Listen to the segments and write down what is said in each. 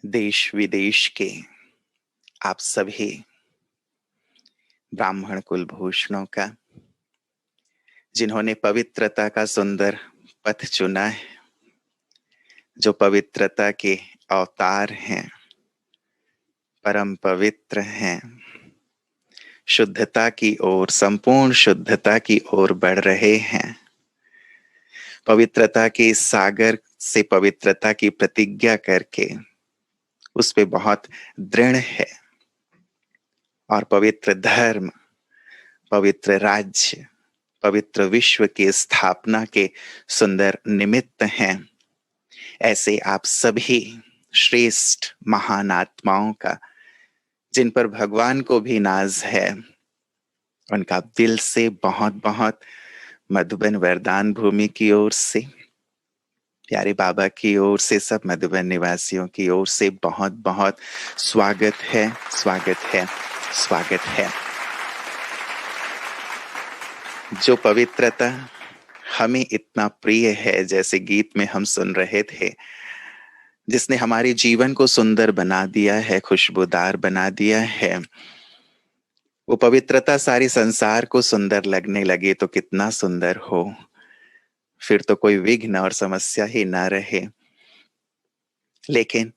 देश विदेश के आप सभी ब्राह्मण कुलभूषणों का, जिन्होंने पवित्रता का सुंदर पथ चुना है, जो पवित्रता के अवतार हैं, परम पवित्र हैं, शुद्धता की ओर, संपूर्ण शुद्धता की ओर बढ़ रहे हैं, पवित्रता के इस सागर से पवित्रता की प्रतिज्ञा करके उस पे बहुत दृढ़ है और पवित्र धर्म, पवित्र राज्य, पवित्र विश्व की स्थापना के सुंदर निमित्त हैं। ऐसे आप सभी श्रेष्ठ महान आत्माओं का, जिन पर भगवान को भी नाज है, उनका दिल से बहुत बहुत मधुबन वरदान भूमि की ओर से, प्यारे बाबा की ओर से, सब मधुबन निवासियों की ओर से बहुत बहुत स्वागत है, स्वागत है, स्वागत है। जो पवित्रता हमें इतना प्रिय है, जैसे गीत में हम सुन रहे थे, जिसने हमारे जीवन को सुंदर बना दिया है, खुशबूदार बना दिया है, वो पवित्रता सारे संसार को सुंदर लगने लगे तो कितना सुंदर हो, फिर तो कोई विघ्न और समस्या ही ना रहे। लेकिन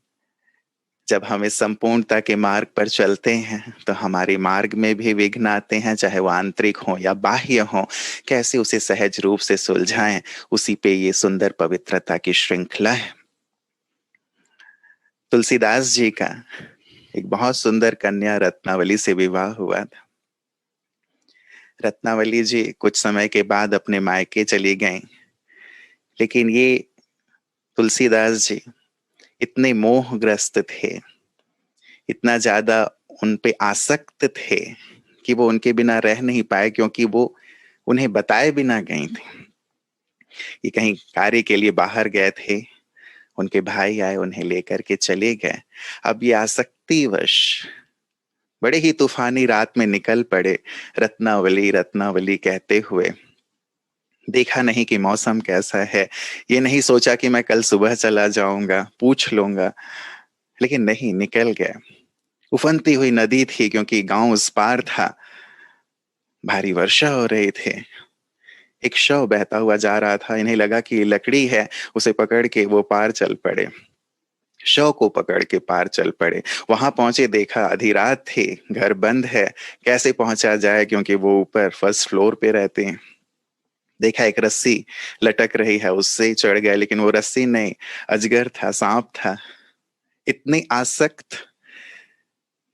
जब हम इस संपूर्णता के मार्ग पर चलते हैं तो हमारे मार्ग में भी विघ्न आते हैं, चाहे वो आंतरिक हो या बाह्य हो। कैसे उसे सहज रूप से सुलझाएं, उसी पे ये सुंदर पवित्रता की श्रृंखला है। तुलसीदास जी का एक बहुत सुंदर कन्या रत्नावली से विवाह हुआ था। रत्नावली जी कुछ समय के बाद अपने मायके चली गईं, लेकिन ये तुलसीदास जी इतने मोहग्रस्त थे, इतना ज्यादा उन पे आसक्त थे कि वो उनके बिना रह नहीं पाए, क्योंकि वो उन्हें बताए बिना गई थी। ये कहीं कार्य के लिए बाहर गए थे, उनके भाई आए, उन्हें लेकर के चले गए। अब ये आसक्तिवश बड़े ही तूफानी रात में निकल पड़े, रत्नावली रत्नावली कहते हुए। देखा नहीं कि मौसम कैसा है, ये नहीं सोचा कि मैं कल सुबह चला जाऊंगा, पूछ लूंगा, लेकिन नहीं, निकल गए। उफनती हुई नदी थी, क्योंकि गांव उस पार था, भारी वर्षा हो रही थी। एक शव बहता हुआ जा रहा था, इन्हें लगा कि ये लकड़ी है, उसे पकड़ के वो पार चल पड़े, शव को पकड़ के पार चल पड़े। वहां पहुंचे, देखा आधी रात थी, घर बंद है, कैसे पहुंचा जाए, क्योंकि वो ऊपर फर्स्ट फ्लोर पे रहते हैं। देखा एक रस्सी लटक रही है, उससे चढ़ गए, लेकिन वो रस्सी नहीं, अजगर था, सांप था। इतने आसक्त,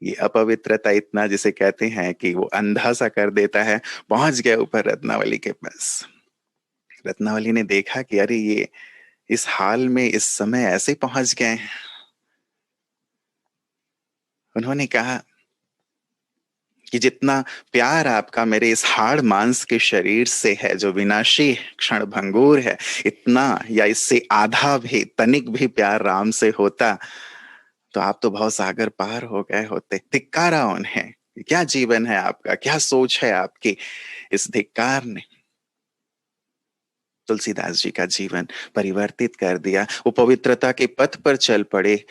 ये अपवित्रता इतना, जिसे कहते हैं कि वो अंधा सा कर देता है। पहुंच गए ऊपर रत्नावली के पास। रत्नावली ने देखा कि अरे ये इस हाल में इस समय ऐसे पहुंच गए। उन्होंने कहा कि जितना प्यार आपका मेरे इस हाड़ मांस के शरीर से है, जो विनाशी क्षण भंगुर है, इतना या इससे आधा भी, तनिक भी प्यार राम से होता तो आप तो बहुत सागर पार हो गए होते। धिक्कारा उन्हें। क्या जीवन है आपका, क्या सोच है आपकी। इस धिक्कार ने तुलसीदास जी का जीवन परिवर्तित कर दिया। वो पवित्रता के पथ पर चल पड़े,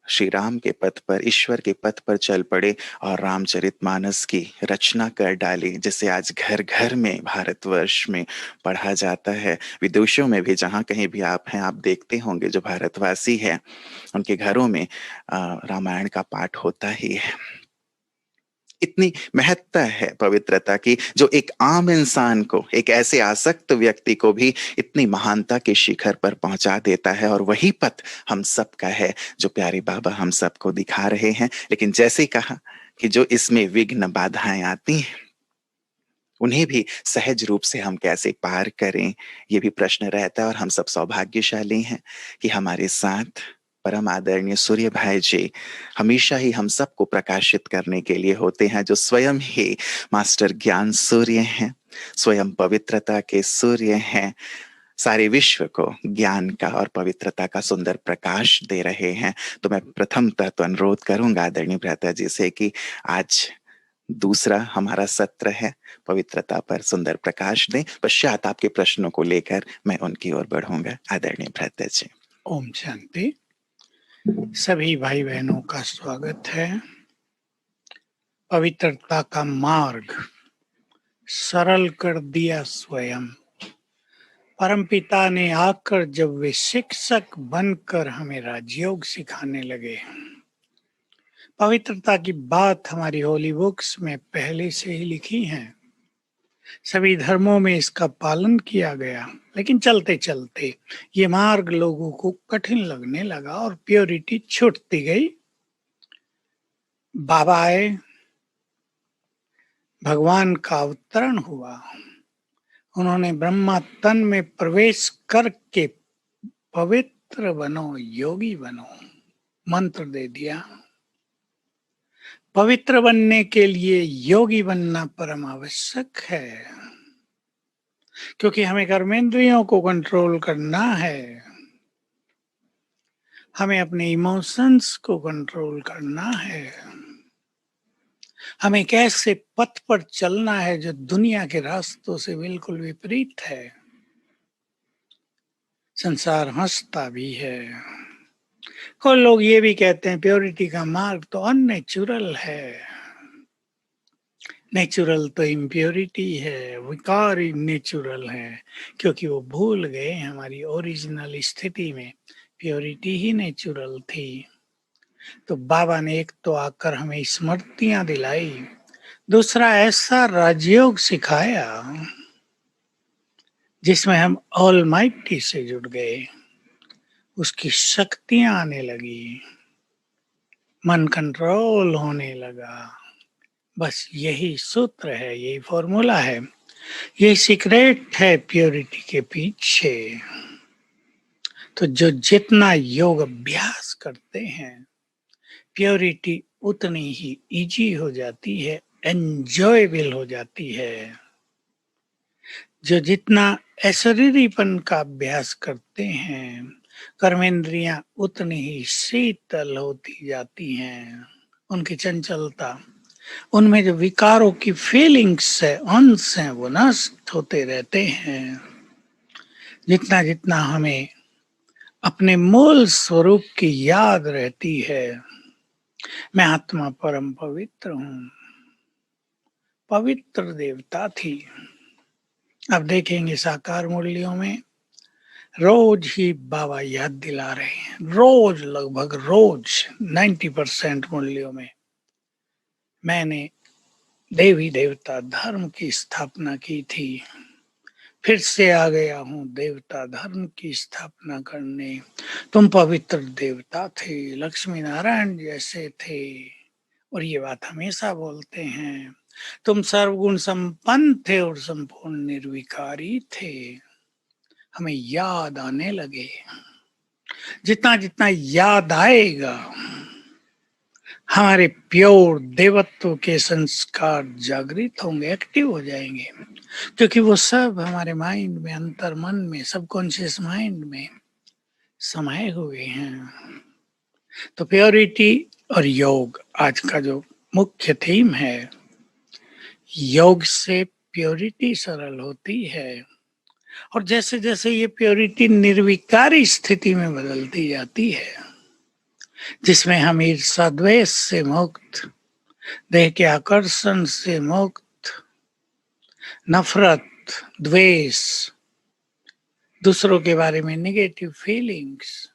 श्री राम के पथ पर, ईश्वर के पथ पर चल पड़े और रामचरितमानस की रचना कर डाली, जिसे आज घर घर में भारतवर्ष में पढ़ा जाता है। विदेशों में भी जहाँ कहीं भी आप हैं, आप देखते होंगे जो भारतवासी है उनके घरों में रामायण का पाठ होता ही है। इतनी महत्ता है पवित्रता की, जो एक आम इंसान को, एक ऐसे आसक्त व्यक्ति को भी इतनी महानता के शिखर पर पहुंचा देता है। और वही पथ हम सबका है, जो प्यारे बाबा हम सबको दिखा रहे हैं। लेकिन जैसे कहा कि जो इसमें विघ्न बाधाएं आती हैं, उन्हें भी सहज रूप से हम कैसे पार करें, ये भी प्रश्न रहता है। और हम सब सौभाग्यशाली हैं कि हमारे साथ परम आदरणीय सूर्य भाई जी हमेशा ही हम सबको प्रकाशित करने के लिए होते हैं, जो स्वयं ही मास्टर ज्ञान सूर्य हैं, स्वयं पवित्रता के सूर्य हैं, सारे विश्व को ज्ञान का और पवित्रता का सुंदर प्रकाश दे रहे हैं। तो मैं प्रथमतः तो अनुरोध करूंगा आदरणीय भ्राता जी से कि आज दूसरा हमारा सत्र है, पवित्रता पर सुंदर प्रकाश दें। पश्चात आपके प्रश्नों को लेकर मैं उनकी ओर बढ़ूंगा। आदरणीय भ्राता जी। ओम शांति। सभी भाई बहनों का स्वागत है। पवित्रता का मार्ग सरल कर दिया स्वयं। परमपिता ने आकर जब वे शिक्षक बनकर हमें राजयोग सिखाने लगे। पवित्रता की बात हमारी होली बुक्स में पहले से ही लिखी है। सभी धर्मों में इसका पालन किया गया, लेकिन चलते चलते ये मार्ग लोगों को कठिन लगने लगा और प्योरिटी छूटती गई। बाबा आए, भगवान का अवतरण हुआ। उन्होंने ब्रह्मा तन में प्रवेश करके पवित्र बनो, योगी बनो मंत्र दे दिया। पवित्र बनने के लिए योगी बनना परम आवश्यक है, क्योंकि हमें कर्मेंद्रियों को कंट्रोल करना है। हमें अपने इमोशंस को कंट्रोल करना है। हमें कैसे पथ पर चलना है जो दुनिया के रास्तों से बिल्कुल विपरीत है। संसार हंसता भी है। कुछ लोग ये भी कहते हैं प्योरिटी का मार्ग तो अननेचुरल है। नेचुरल तो इम्प्योरिटी है, विकार नेचुरल है, क्योंकि वो भूल गए हमारी ओरिजिनल स्थिति में प्योरिटी ही नेचुरल थी। तो बाबा ने एक तो आकर हमें स्मृतियां दिलाई, दूसरा ऐसा राजयोग सिखाया जिसमें हम ऑलमाइटी से जुड़ गए। उसकी शक्तियां आने लगी, मन कंट्रोल होने लगा। बस यही सूत्र है, यही फॉर्मूला है, यही सीक्रेट है प्योरिटी के पीछे। तो जो जितना योग अभ्यास करते हैं, प्योरिटी उतनी ही इजी हो जाती है, एंजॉयबल हो जाती है। जो जितना अशरीरीपन का अभ्यास करते हैं, कर्मेंद्रियां उतनी ही शीतल होती जाती हैं। उनकी चंचलता, उनमें जो विकारों की फीलिंग्स है, अंश हैं, वो नष्ट होते रहते हैं। जितना जितना हमें अपने मूल स्वरूप की याद रहती है, मैं आत्मा परम पवित्र हूँ, पवित्र देवता थी। अब देखेंगे साकार मूल्यों में रोज ही बाबा याद दिला रहे हैं, रोज, लगभग रोज 90% मूल्यों में मैंने देवी देवता धर्म की स्थापना की थी, फिर से आ गया हूँ देवता धर्म की स्थापना करने। तुम पवित्र देवता थे, लक्ष्मी नारायण जैसे थे, और ये बात हमेशा बोलते हैं। तुम सर्वगुण संपन्न थे और संपूर्ण निर्विकारी थे। हमें याद आने लगे। जितना जितना याद आएगा, हमारे प्योर देवत्व के संस्कार जागृत होंगे, एक्टिव हो जाएंगे, क्योंकि वो सब हमारे माइंड में, अंतर मन में, सबकॉन्शियस माइंड में समाये हुए हैं। तो प्योरिटी और योग आज का जो मुख्य थीम है। योग से प्योरिटी सरल होती है, और जैसे जैसे ये प्योरिटी निर्विकारी स्थिति में बदलती जाती है, जिसमें हम ईर्षा द्वेष से मुक्त, देह के आकर्षण से मुक्त, नफरत, द्वेष, दूसरों के बारे में नेगेटिव फीलिंग्स,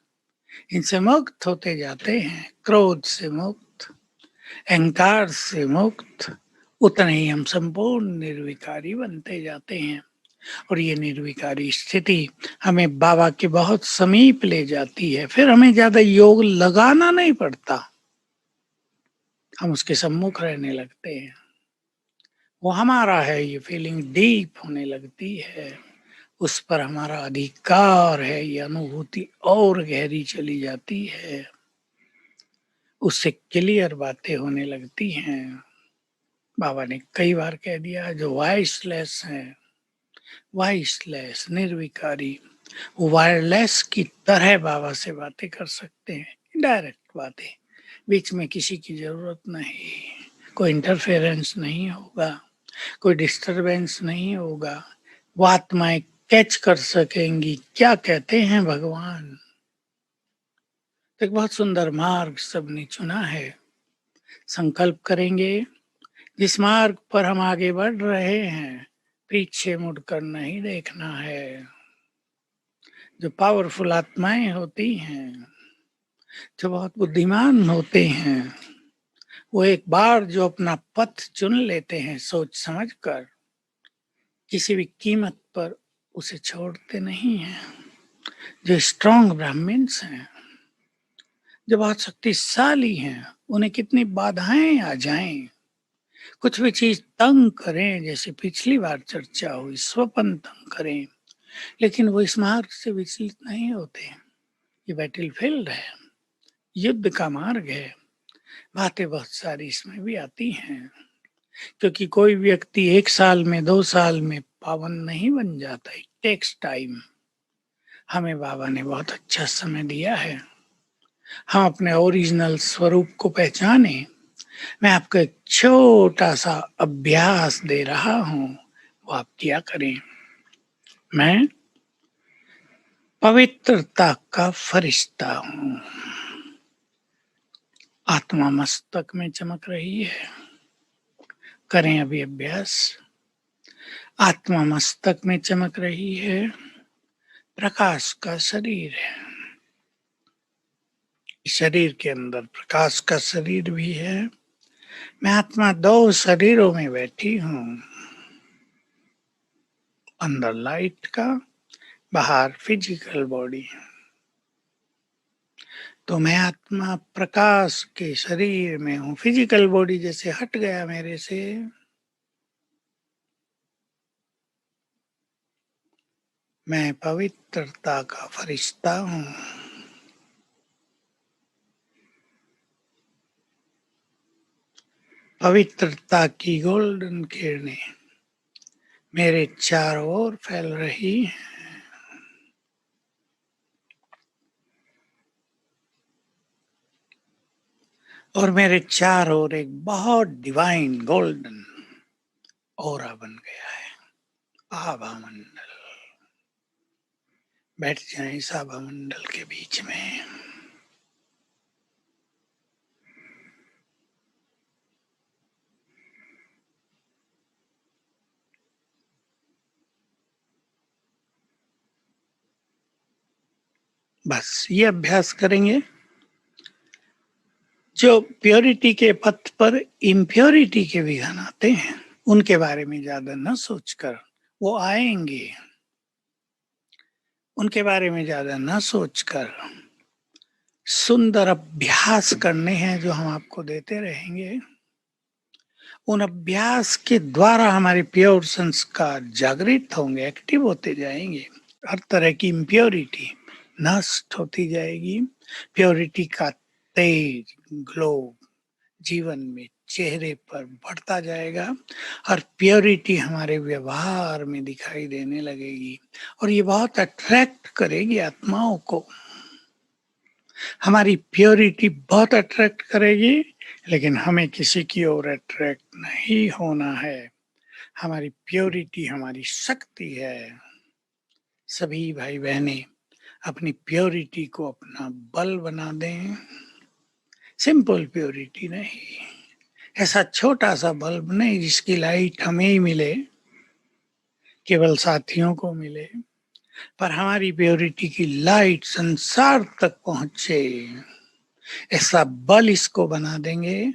इनसे मुक्त होते जाते हैं, क्रोध से मुक्त, अहंकार से मुक्त, उतने ही हम संपूर्ण निर्विकारी बनते जाते हैं। और ये निर्विकारी स्थिति हमें बाबा के बहुत समीप ले जाती है। फिर हमें ज्यादा योग लगाना नहीं पड़ता, हम उसके सम्मुख रहने लगते हैं। वो हमारा है, ये फीलिंग डीप होने लगती है, उस पर हमारा अधिकार है, ये अनुभूति और गहरी चली जाती है, उससे क्लियर बातें होने लगती हैं। बाबा ने कई बार कह दिया, जो वॉइसलेस है, वॉइसलेस निर्विकारी, वो वायरलेस की तरह बाबा से बातें कर सकते हैं, डायरेक्ट बातें, बीच में किसी की जरूरत नहीं, कोई इंटरफेरेंस नहीं होगा, कोई डिस्टरबेंस नहीं होगा। वो आत्माएं कैच कर सकेंगी क्या कहते हैं भगवान। तो एक बहुत सुंदर मार्ग सबने चुना है। संकल्प करेंगे जिस मार्ग पर हम आगे बढ़ रहे हैं, पीछे मुड़कर नहीं देखना है। जो पावरफुल आत्माएं होती हैं, जो बहुत बुद्धिमान होते हैं, वो एक बार जो अपना पथ चुन लेते हैं सोच समझ कर, किसी भी कीमत पर उसे छोड़ते नहीं हैं। जो स्ट्रांग ब्राह्मण्स हैं, जो बहुत शक्तिशाली हैं, उन्हें कितनी बाधाएं आ जाएं, कुछ भी चीज तंग करें, जैसे पिछली बार चर्चा हुई, स्वपन तंग करें, लेकिन वो इस मार्ग से विचलित नहीं होते। ये बैटल फील्ड है, युद्ध का मार्ग है। बातें बहुत सारी इसमें भी आती हैं, क्योंकि कोई व्यक्ति 1 साल में 2 साल में पावन नहीं बन जाता। It takes time. हमें बाबा ने बहुत अच्छा समय दिया है, हम अपने ओरिजिनल स्वरूप को पहचाने। मैं आपको एक छोटा सा अभ्यास दे रहा हूं, वो आप किया करें। मैं पवित्रता का फरिश्ता हूं। आत्मा मस्तक में चमक रही है। करें अभी अभ्यास। आत्मा मस्तक में चमक रही है, प्रकाश का शरीर है। शरीर के अंदर प्रकाश का शरीर भी है। मैं आत्मा 2 शरीरों में बैठी हूं, अंदर लाइट का, बाहर फिजिकल बॉडी। तो मैं आत्मा प्रकाश के शरीर में हूं। फिजिकल बॉडी जैसे हट गया मेरे से, मैं पवित्रता का फरिश्ता हूं। पवित्रता की गोल्डन किरणें मेरे चारों ओर फैल रही हैं। और मेरे चारों ओर एक बहुत डिवाइन गोल्डन ऑरा बन गया है। आभा मंडल। बैठ जाए इस आभा मंडल के बीच में। बस ये अभ्यास करेंगे। जो प्योरिटी के पथ पर इम्प्योरिटी के विघन आते हैं, उनके बारे में ज्यादा न सोचकर, वो आएंगे, उनके बारे में ज्यादा न सोचकर सुंदर अभ्यास करने हैं जो हम आपको देते रहेंगे। उन अभ्यास के द्वारा हमारे प्योर संस्कार जागृत होंगे, एक्टिव होते जाएंगे। हर तरह की इम्प्योरिटी नष्ट होती जाएगी। प्योरिटी का तेज ग्लो जीवन में, चेहरे पर बढ़ता जाएगा और प्योरिटी हमारे व्यवहार में दिखाई देने लगेगी। और ये बहुत अट्रैक्ट करेगी आत्माओं को। हमारी प्योरिटी बहुत अट्रैक्ट करेगी, लेकिन हमें किसी की ओर अट्रैक्ट नहीं होना है। हमारी प्योरिटी हमारी शक्ति है। सभी भाई बहनें अपनी प्योरिटी को अपना बल बना दें। सिंपल प्योरिटी नहीं, ऐसा छोटा सा बल्ब नहीं जिसकी लाइट हमें ही मिले, केवल साथियों को मिले, पर हमारी प्योरिटी की लाइट संसार तक पहुंचे। ऐसा बल इसको बना देंगे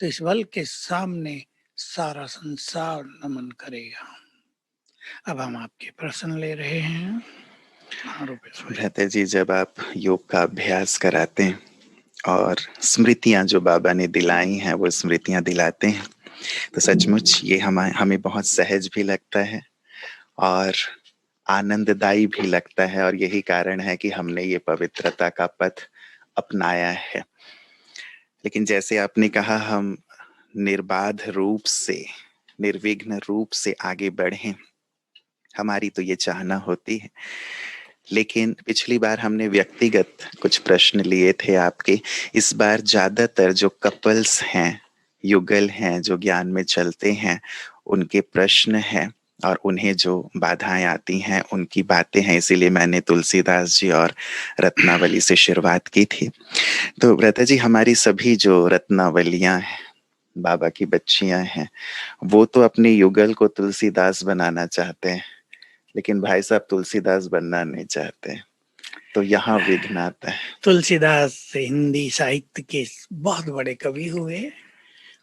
तो इस बल के सामने सारा संसार नमन करेगा। अब हम आपके प्रश्न ले रहे हैं। भ्राता जी, जब आप योग का अभ्यास कराते हैं और स्मृतियां जो बाबा ने दिलाई हैं वो स्मृतियां दिलाते हैं, तो सचमुच ये हमें बहुत सहज भी लगता है और आनंददायी भी लगता है। और यही कारण है कि हमने ये पवित्रता का पथ अपनाया है। लेकिन जैसे आपने कहा, हम निर्बाध रूप से, निर्विघ्न रूप से आगे बढ़ें, हमारी तो ये चाहना होती है। लेकिन पिछली बार हमने व्यक्तिगत कुछ प्रश्न लिए थे आपके। इस बार ज्यादातर जो कपल्स हैं, युगल हैं, जो ज्ञान में चलते हैं, उनके प्रश्न हैं। और उन्हें जो बाधाएं आती हैं उनकी बातें हैं, इसीलिए मैंने तुलसीदास जी और रत्नावली से शुरुआत की थी। तो व्रता जी, हमारी सभी जो रत्नावलियां हैं, बाबा की बच्चियां हैं, वो तो अपने युगल को तुलसीदास बनाना चाहते हैं, लेकिन भाई साहब तुलसीदास बनना नहीं चाहते, तो यहाँ विघ्न आता है। तुलसीदास हिंदी साहित्य के बहुत बड़े कवि हुए।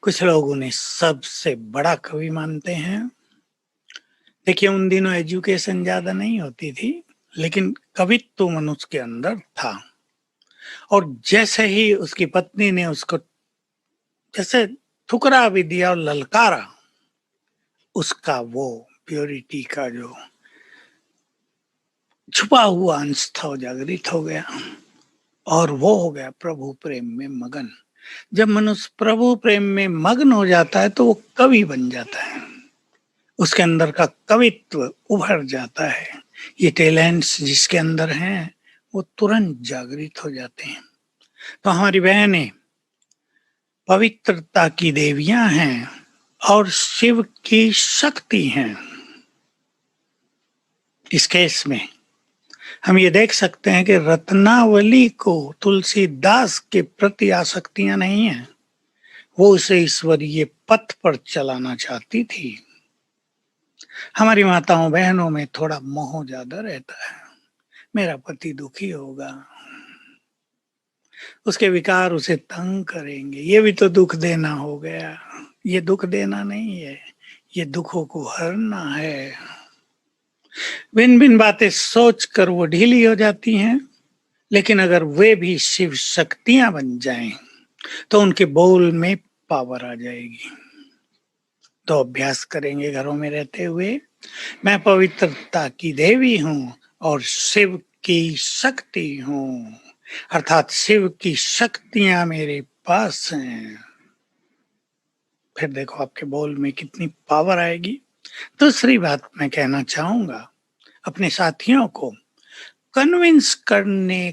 कुछ लोग उन्हें सबसे बड़ा कवि मानते हैं। देखिए, उन दिनों एजुकेशन ज्यादा नहीं होती थी, लेकिन कवित्व तो मनुष्य के अंदर था। और जैसे ही उसकी पत्नी ने उसको जैसे ठुकरा भी दिया और ललकारा, उसका वो प्योरिटी का जो छुपा हुआ अंश था वो जागृत हो गया, और वो हो गया प्रभु प्रेम में मगन। जब मनुष्य प्रभु प्रेम में मग्न हो जाता है तो वो कवि बन जाता है, उसके अंदर का कवित्व उभर जाता है। ये टैलेंट्स जिसके अंदर हैं वो तुरंत जागृत हो जाते हैं। तो हमारी बहनें पवित्रता की देवियां हैं और शिव की शक्ति हैं। इस केस में हम ये देख सकते हैं कि रत्नावली को तुलसीदास के प्रति आसक्तियां नहीं है, वो उसे ईश्वरीय पथ पर चलाना चाहती थी। हमारी माताओं बहनों में थोड़ा मोह ज्यादा रहता है, मेरा पति दुखी होगा, उसके विकार उसे तंग करेंगे, ये भी तो दुख देना हो गया। ये दुख देना नहीं है, ये दुखों को हरना है। भिन्न भिन्न बातें सोच कर वो ढीली हो जाती हैं, लेकिन अगर वे भी शिव शक्तियां बन जाएं तो उनके बोल में पावर आ जाएगी। तो अभ्यास करेंगे घरों में रहते हुए, मैं पवित्रता की देवी हूं और शिव की शक्ति हूं, अर्थात शिव की शक्तियां मेरे पास हैं। फिर देखो आपके बोल में कितनी पावर आएगी। दूसरी बात मैं कहना चाहूंगा, अपने साथियों को कन्विंस करने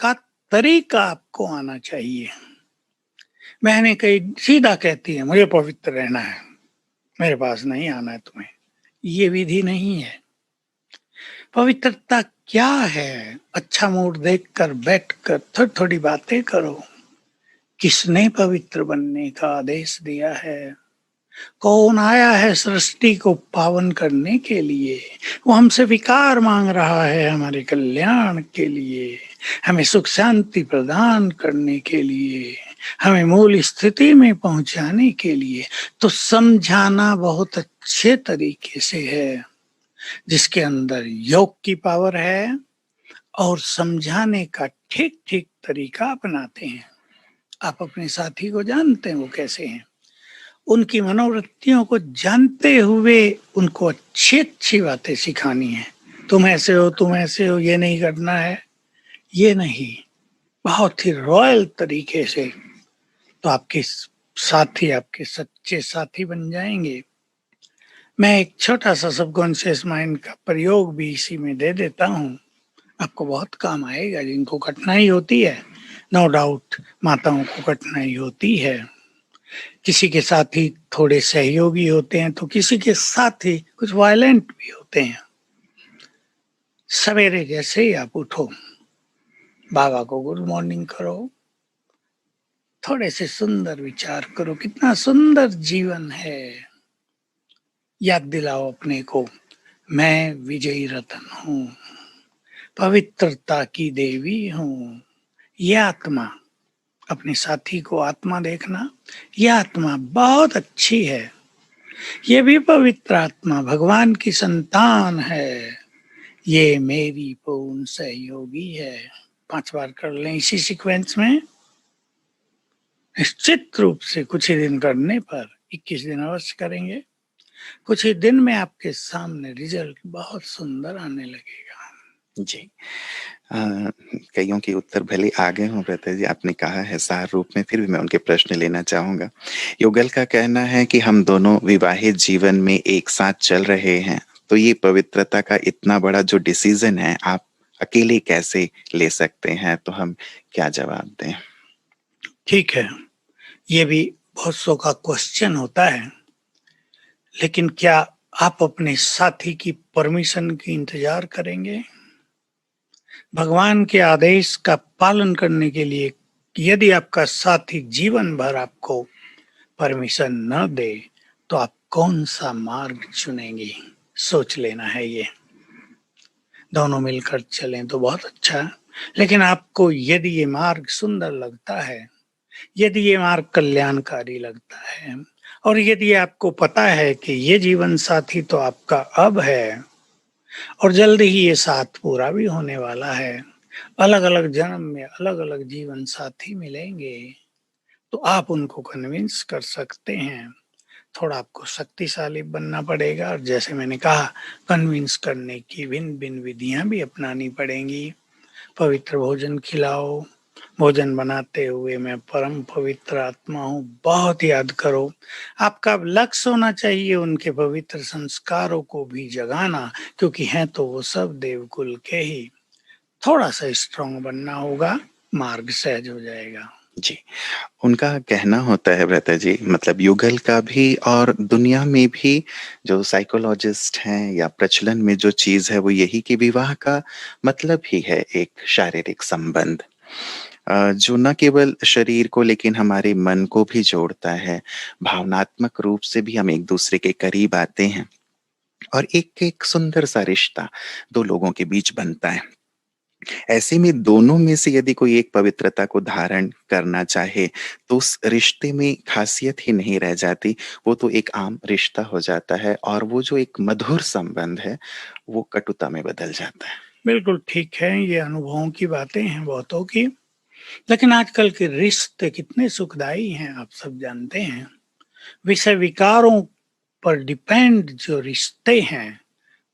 का तरीका आपको आना चाहिए। मैंने कई सीधा कहती है मुझे पवित्र रहना है, मेरे पास नहीं आना है तुम्हें, ये विधि नहीं है। पवित्रता क्या है? अच्छा मूड देखकर बैठकर थोड़ी थोड़ी बातें करो। किसने पवित्र बनने का आदेश दिया है? कौन आया है सृष्टि को पावन करने के लिए? वो हमसे विकार मांग रहा है हमारे कल्याण के लिए, हमें सुख शांति प्रदान करने के लिए, हमें मूल स्थिति में पहुंचाने के लिए। तो समझाना बहुत अच्छे तरीके से है, जिसके अंदर योग की पावर है और समझाने का ठीक ठीक तरीका अपनाते हैं। आप अपने साथी को जानते हैं वो कैसे हैं, उनकी मनोवृत्तियों को जानते हुए उनको अच्छी अच्छी बातें सिखानी है। तुम ऐसे हो, तुम ऐसे हो, ये नहीं करना है, ये नहीं, बहुत ही रॉयल तरीके से। तो आपके साथी आपके सच्चे साथी बन जाएंगे। मैं एक छोटा सा सबकॉन्शियस माइंड का प्रयोग भी इसी में दे देता हूँ, आपको बहुत काम आएगा। जिनको कठिनाई होती है, नो डाउट माताओं को कठिनाई होती है, किसी के साथी थोड़े सहयोगी होते हैं तो किसी के साथी कुछ वायलेंट भी होते हैं। सवेरे जैसे ही आप उठो, बाबा को गुड मॉर्निंग करो, थोड़े से सुंदर विचार करो, कितना सुंदर जीवन है। याद दिलाओ अपने को, मैं विजयी रतन हूँ, पवित्रता की देवी हूँ। ये आत्मा, अपने साथी को आत्मा देखना, ये आत्मा बहुत अच्छी है, ये भी पवित्र आत्मा भगवान की संतान है, ये मेरी पूर्ण सहयोगी है। 5 बार कर लें इसी सीक्वेंस में। निश्चित रूप से कुछ ही दिन करने पर, 21 दिन अवश्य करेंगे, कुछ ही दिन में आपके सामने रिजल्ट बहुत सुंदर आने लगेगा। जी। कईयों के उत्तर भले आगे हों व्रता जी, आपने कहा है सार रूप में, फिर भी मैं उनके प्रश्न लेना चाहूंगा। युगल का कहना है कि हम दोनों विवाहित जीवन में एक साथ चल रहे हैं, तो ये पवित्रता का इतना बड़ा जो डिसीजन है आप अकेले कैसे ले सकते हैं? तो हम क्या जवाब दें? ठीक है, ये भी बहुत सौ का क्वेश्चन होता है, लेकिन क्या आप अपने साथी की परमिशन की इंतजार करेंगे? भगवान के आदेश का पालन करने के लिए यदि आपका साथी जीवन भर आपको परमिशन न दे, तो आप कौन सा मार्ग चुनेंगे? सोच लेना है ये। दोनों मिलकर चलें तो बहुत अच्छा है, लेकिन आपको यदि ये मार्ग सुंदर लगता है, यदि ये मार्ग कल्याणकारी लगता है, और यदि आपको पता है कि ये जीवन साथी तो आपका अब है और जल्द ही ये साथ पूरा भी होने वाला है, अलग-अलग जन्म में अलग-अलग जीवन साथी मिलेंगे, तो आप उनको कन्विंस कर सकते हैं। थोड़ा आपको शक्तिशाली बनना पड़ेगा और जैसे मैंने कहा, कन्विंस करने की भिन्न-भिन्न विधियाँ भी अपनानी पड़ेंगी। पवित्र भोजन खिलाओ, भोजन बनाते हुए मैं परम पवित्र आत्मा हूँ, बहुत याद करो। आपका लक्ष्य होना चाहिए उनके पवित्र संस्कारों को भी जगाना, क्योंकि हैं तो वो सब देवकुल के ही। थोड़ा-सा स्ट्रॉन्ग बनना होगा, मार्ग सहज हो जाएगा। जी, उनका कहना होता है भ्राता जी, मतलब युगल का भी और दुनिया में भी जो साइकोलॉजिस्ट हैं या प्रचलन में जो चीज़ है वो यही कि विवाह का मतलब ही है एक शारीरिक संबंध, जो न केवल शरीर को लेकिन हमारे मन को भी जोड़ता है। भावनात्मक रूप से भी हम एक-दूसरे के करीब आते हैं और एक-एक सुंदर-सा रिश्ता 2 लोगों के बीच बनता है। ऐसे में दोनों में से यदि कोई एक पवित्रता को धारण करना चाहे, तो उस रिश्ते में ख़ासियत ही नहीं रह जाती, वो तो एक आम रिश्ता हो जाता है और वो जो एक मधुर संबंध है, वो कटुता में बदल जाता है। बिल्कुल ठीक है, ये अनुभवों की बातें हैं बहुतों की, लेकिन आजकल के रिश्ते कितने सुखदायी हैं, आप सब जानते हैं। विषय विकारों पर डिपेंड जो रिश्ते हैं,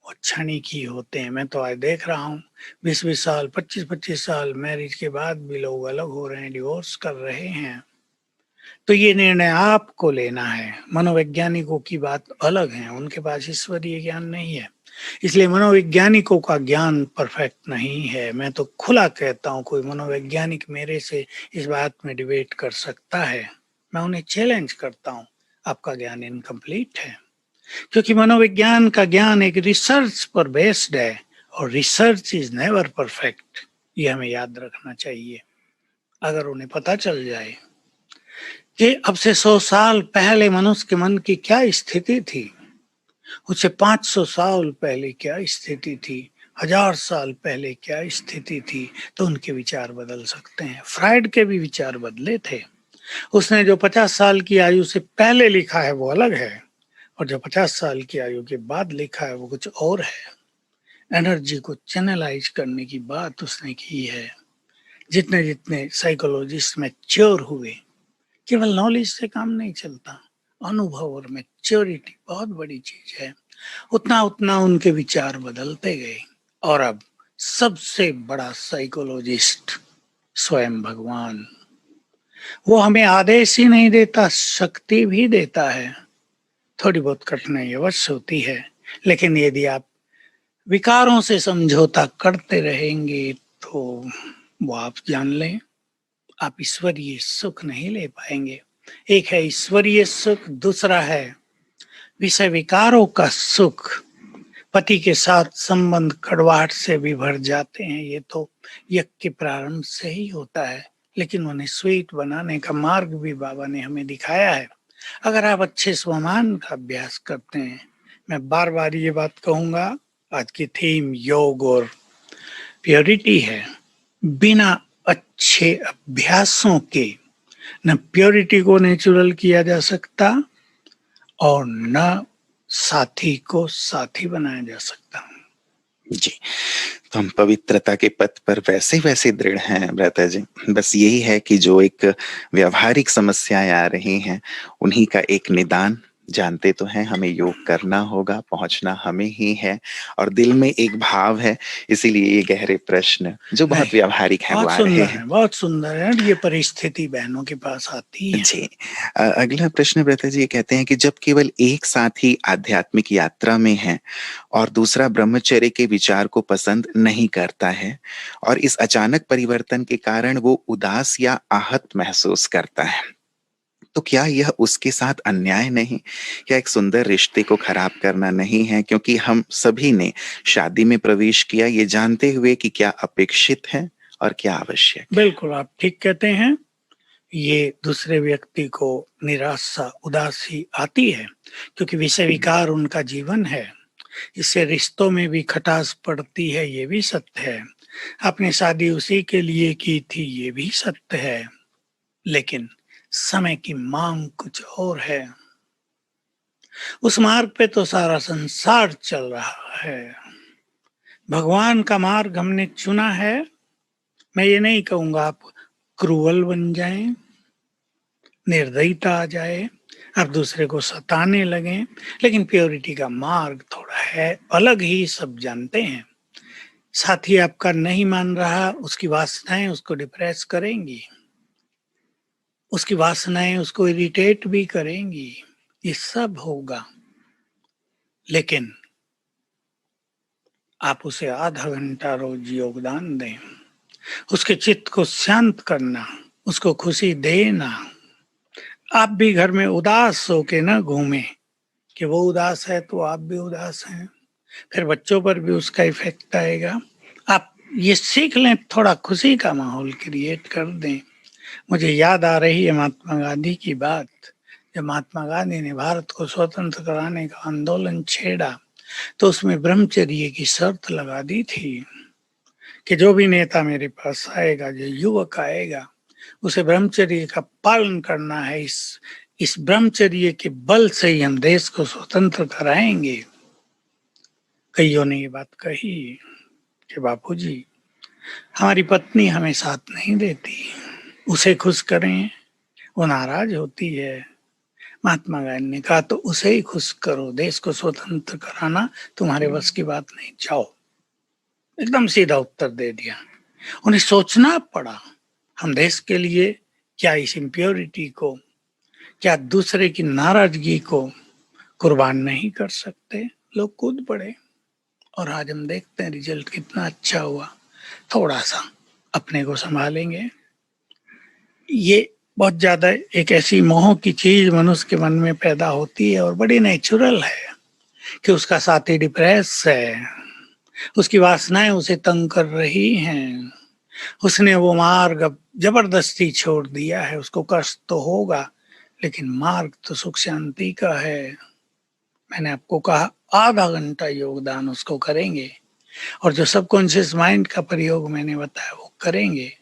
वो क्षणिक ही होते हैं। मैं तो आज देख रहा हूँ 20-20 साल, 25-25 साल मैरिज के बाद भी लोग अलग हो रहे हैं, डिवोर्स कर रहे हैं। तो ये निर्णय आपको लेना है। मनोवैज्ञानिकों की बात अलग है, उनके पास ईश्वरीय ज्ञान नहीं है। इसलिए मनोवैज्ञानिकों का ज्ञान परफेक्ट नहीं है। मैं तो खुला कहता हूँ, कोई मनोवैज्ञानिक मेरे से इस बात में डिबेट कर सकता है। मैं उन्हें चैलेंज करता हूँ, आपका ज्ञान इनकम्प्लीट है। क्योंकि मनोविज्ञान का ज्ञान एक रिसर्च पर बेस्ड है और रिसर्च इज नेवर परफेक्ट। ये हमें याद रखना चाहिए। अगर उन्हें पता चल जाए कि अब से 100 साल पहले मनुष्य के मन की क्या स्थिति थी, उससे 500 साल पहले क्या स्थिति थी, 1000 साल पहले क्या स्थिति थी, तो उनके विचार बदल सकते हैं। फ्राइड के भी विचार बदले थे। उसने जो 50 साल की आयु से पहले लिखा है वो अलग है, और जो 50 साल की आयु के बाद लिखा है वो कुछ और है। एनर्जी को चैनलाइज करने की बात उसने की है। जितने जितने साइकोलॉजिस्ट मैच्योर हुए, केवल नॉलेज से काम नहीं चलता, अनुभव और मैच्योरिटी बहुत बड़ी चीज है। उतना उतना उनके विचार बदलते गए, और अब सबसे बड़ा साइकोलॉजिस्ट स्वयं भगवान, वो हमें आदेश ही नहीं देता, शक्ति भी देता है। थोड़ी बहुत कठिनाई अवश्य होती है, लेकिन यदि आप विकारों से समझौता करते रहेंगे, तो वो आप जान लें, आप ईश्वरीय सुख नहीं ले पाएंगे। एक है ईश्वरीय सुख, दूसरा है विषय विकारों का सुख। पति के साथ संबंध कड़वाहट से भी भर जाते हैं, ये तो यज्ञ के प्रारंभ से ही होता है, लेकिन उन्हें स्वीट बनाने का मार्ग भी बाबा ने हमें दिखाया है। अगर आप अच्छे स्वमान का अभ्यास करते हैं, मैं बार बार ये बात कहूंगा, आज की थीम योग और प्योरिटी है। बिना अच्छे अभ्यासों के न प्योरिटी को नेचुरल किया जा सकता और न साथी को साथी बनाया जा सकता। जी, तो हम पवित्रता के पथ पर वैसे-वैसे दृढ़ हैं भ्राता जी। बस यही है कि जो एक व्यावहारिक समस्याएँ आ रही हैं, उन्हीं का एक निदान जानते तो हैं, हमें योग करना होगा, पहुँचना हमें ही है और दिल में एक भाव है, इसीलिए ये गहरे प्रश्न जो नहीं, बहुत व्यावहारिक हैं वो बहुत आ रहे सुंदर हैं। है, बहुत सुंदर है, और ये परिस्थिति बहनों के पास आती है। जी। अगला प्रश्न भ्राता जी ये कहते हैं कि जब केवल एक साथी आध्यात्मिक यात्रा में है और दूसरा ब्रह्मचर्य के विचार को पसंद नहीं करता है और इस अचानक परिवर्तन के कारण वो उदास या आहत महसूस करता है, तो क्या यह उसके साथ अन्याय नहीं, या एक सुंदर रिश्ते को खराब करना नहीं है? क्योंकि हम सभी ने शादी में प्रवेश किया ये जानते हुए कि क्या अपेक्षित है और क्या आवश्यक है। बिल्कुल आप ठीक कहते हैं। ये दूसरे व्यक्ति को निराशा उदासी आती है क्योंकि विषय विकार उनका जीवन है। इससे रिश्तों में भी खटास पड़ती है, ये भी सत्य है। आपने शादी उसी के लिए की थी, ये भी सत्य है। लेकिन समय की मांग कुछ और है। उस मार्ग पे तो सारा संसार चल रहा है। भगवान का मार्ग हमने चुना है। मैं ये नहीं कहूंगा आप क्रूअल बन जाएं, निर्दयता आ जाए, आप दूसरे को सताने लगे, लेकिन प्योरिटी का मार्ग थोड़ा है अलग ही, सब जानते हैं। साथी आपका नहीं मान रहा, उसकी वासनाएं उसको डिप्रेस करेंगी, उसकी वासनाएं उसको इरिटेट भी करेंगी, ये सब होगा। लेकिन आप उसे आधा घंटा रोज योगदान दें, उसके चित्त को शांत करना, उसको खुशी देना। आप भी घर में उदास होके ना घूमें कि वो उदास है तो आप भी उदास हैं, फिर बच्चों पर भी उसका इफेक्ट आएगा। आप ये सीख लें, थोड़ा खुशी का माहौल क्रिएट कर दें। मुझे याद आ रही है महात्मा गांधी की बात। जब महात्मा गांधी ने भारत को स्वतंत्र कराने का आंदोलन छेड़ा तो उसमें ब्रह्मचर्य की शर्त लगा दी थी कि जो भी नेता मेरे पास आएगा, जो युवक आएगा, उसे ब्रह्मचर्य का पालन करना है। इस ब्रह्मचर्य के बल से ही हम देश को स्वतंत्र कराएंगे। कईयों ने ये बात कही कि बापूजी, हमारी पत्नी हमें साथ नहीं देती, उसे खुश करें, वो नाराज होती है। महात्मा गांधी ने कहा तो उसे ही खुश करो, देश को स्वतंत्र कराना तुम्हारे बस की बात नहीं, जाओ। एकदम सीधा उत्तर दे दिया। उन्हें सोचना पड़ा, हम देश के लिए क्या इस इम्प्योरिटी को, क्या दूसरे की नाराजगी को कुर्बान नहीं कर सकते। लोग कूद पड़े और आज हम देखते हैं रिजल्ट कितना अच्छा हुआ। थोड़ा सा अपने को संभालेंगे। ये बहुत ज्यादा एक ऐसी मोह की चीज मनुष्य के मन में पैदा होती है और बड़ी नेचुरल है कि उसका साथी डिप्रेस है, उसकी वासनाएं उसे तंग कर रही हैं, उसने वो मार्ग अब जबरदस्ती छोड़ दिया है। उसको कष्ट तो होगा, लेकिन मार्ग तो सुख शांति का है। मैंने आपको कहा आधा घंटा योगदान उसको करेंगे और जो सबकॉन्शियस माइंड का प्रयोग मैंने बताया वो करेंगे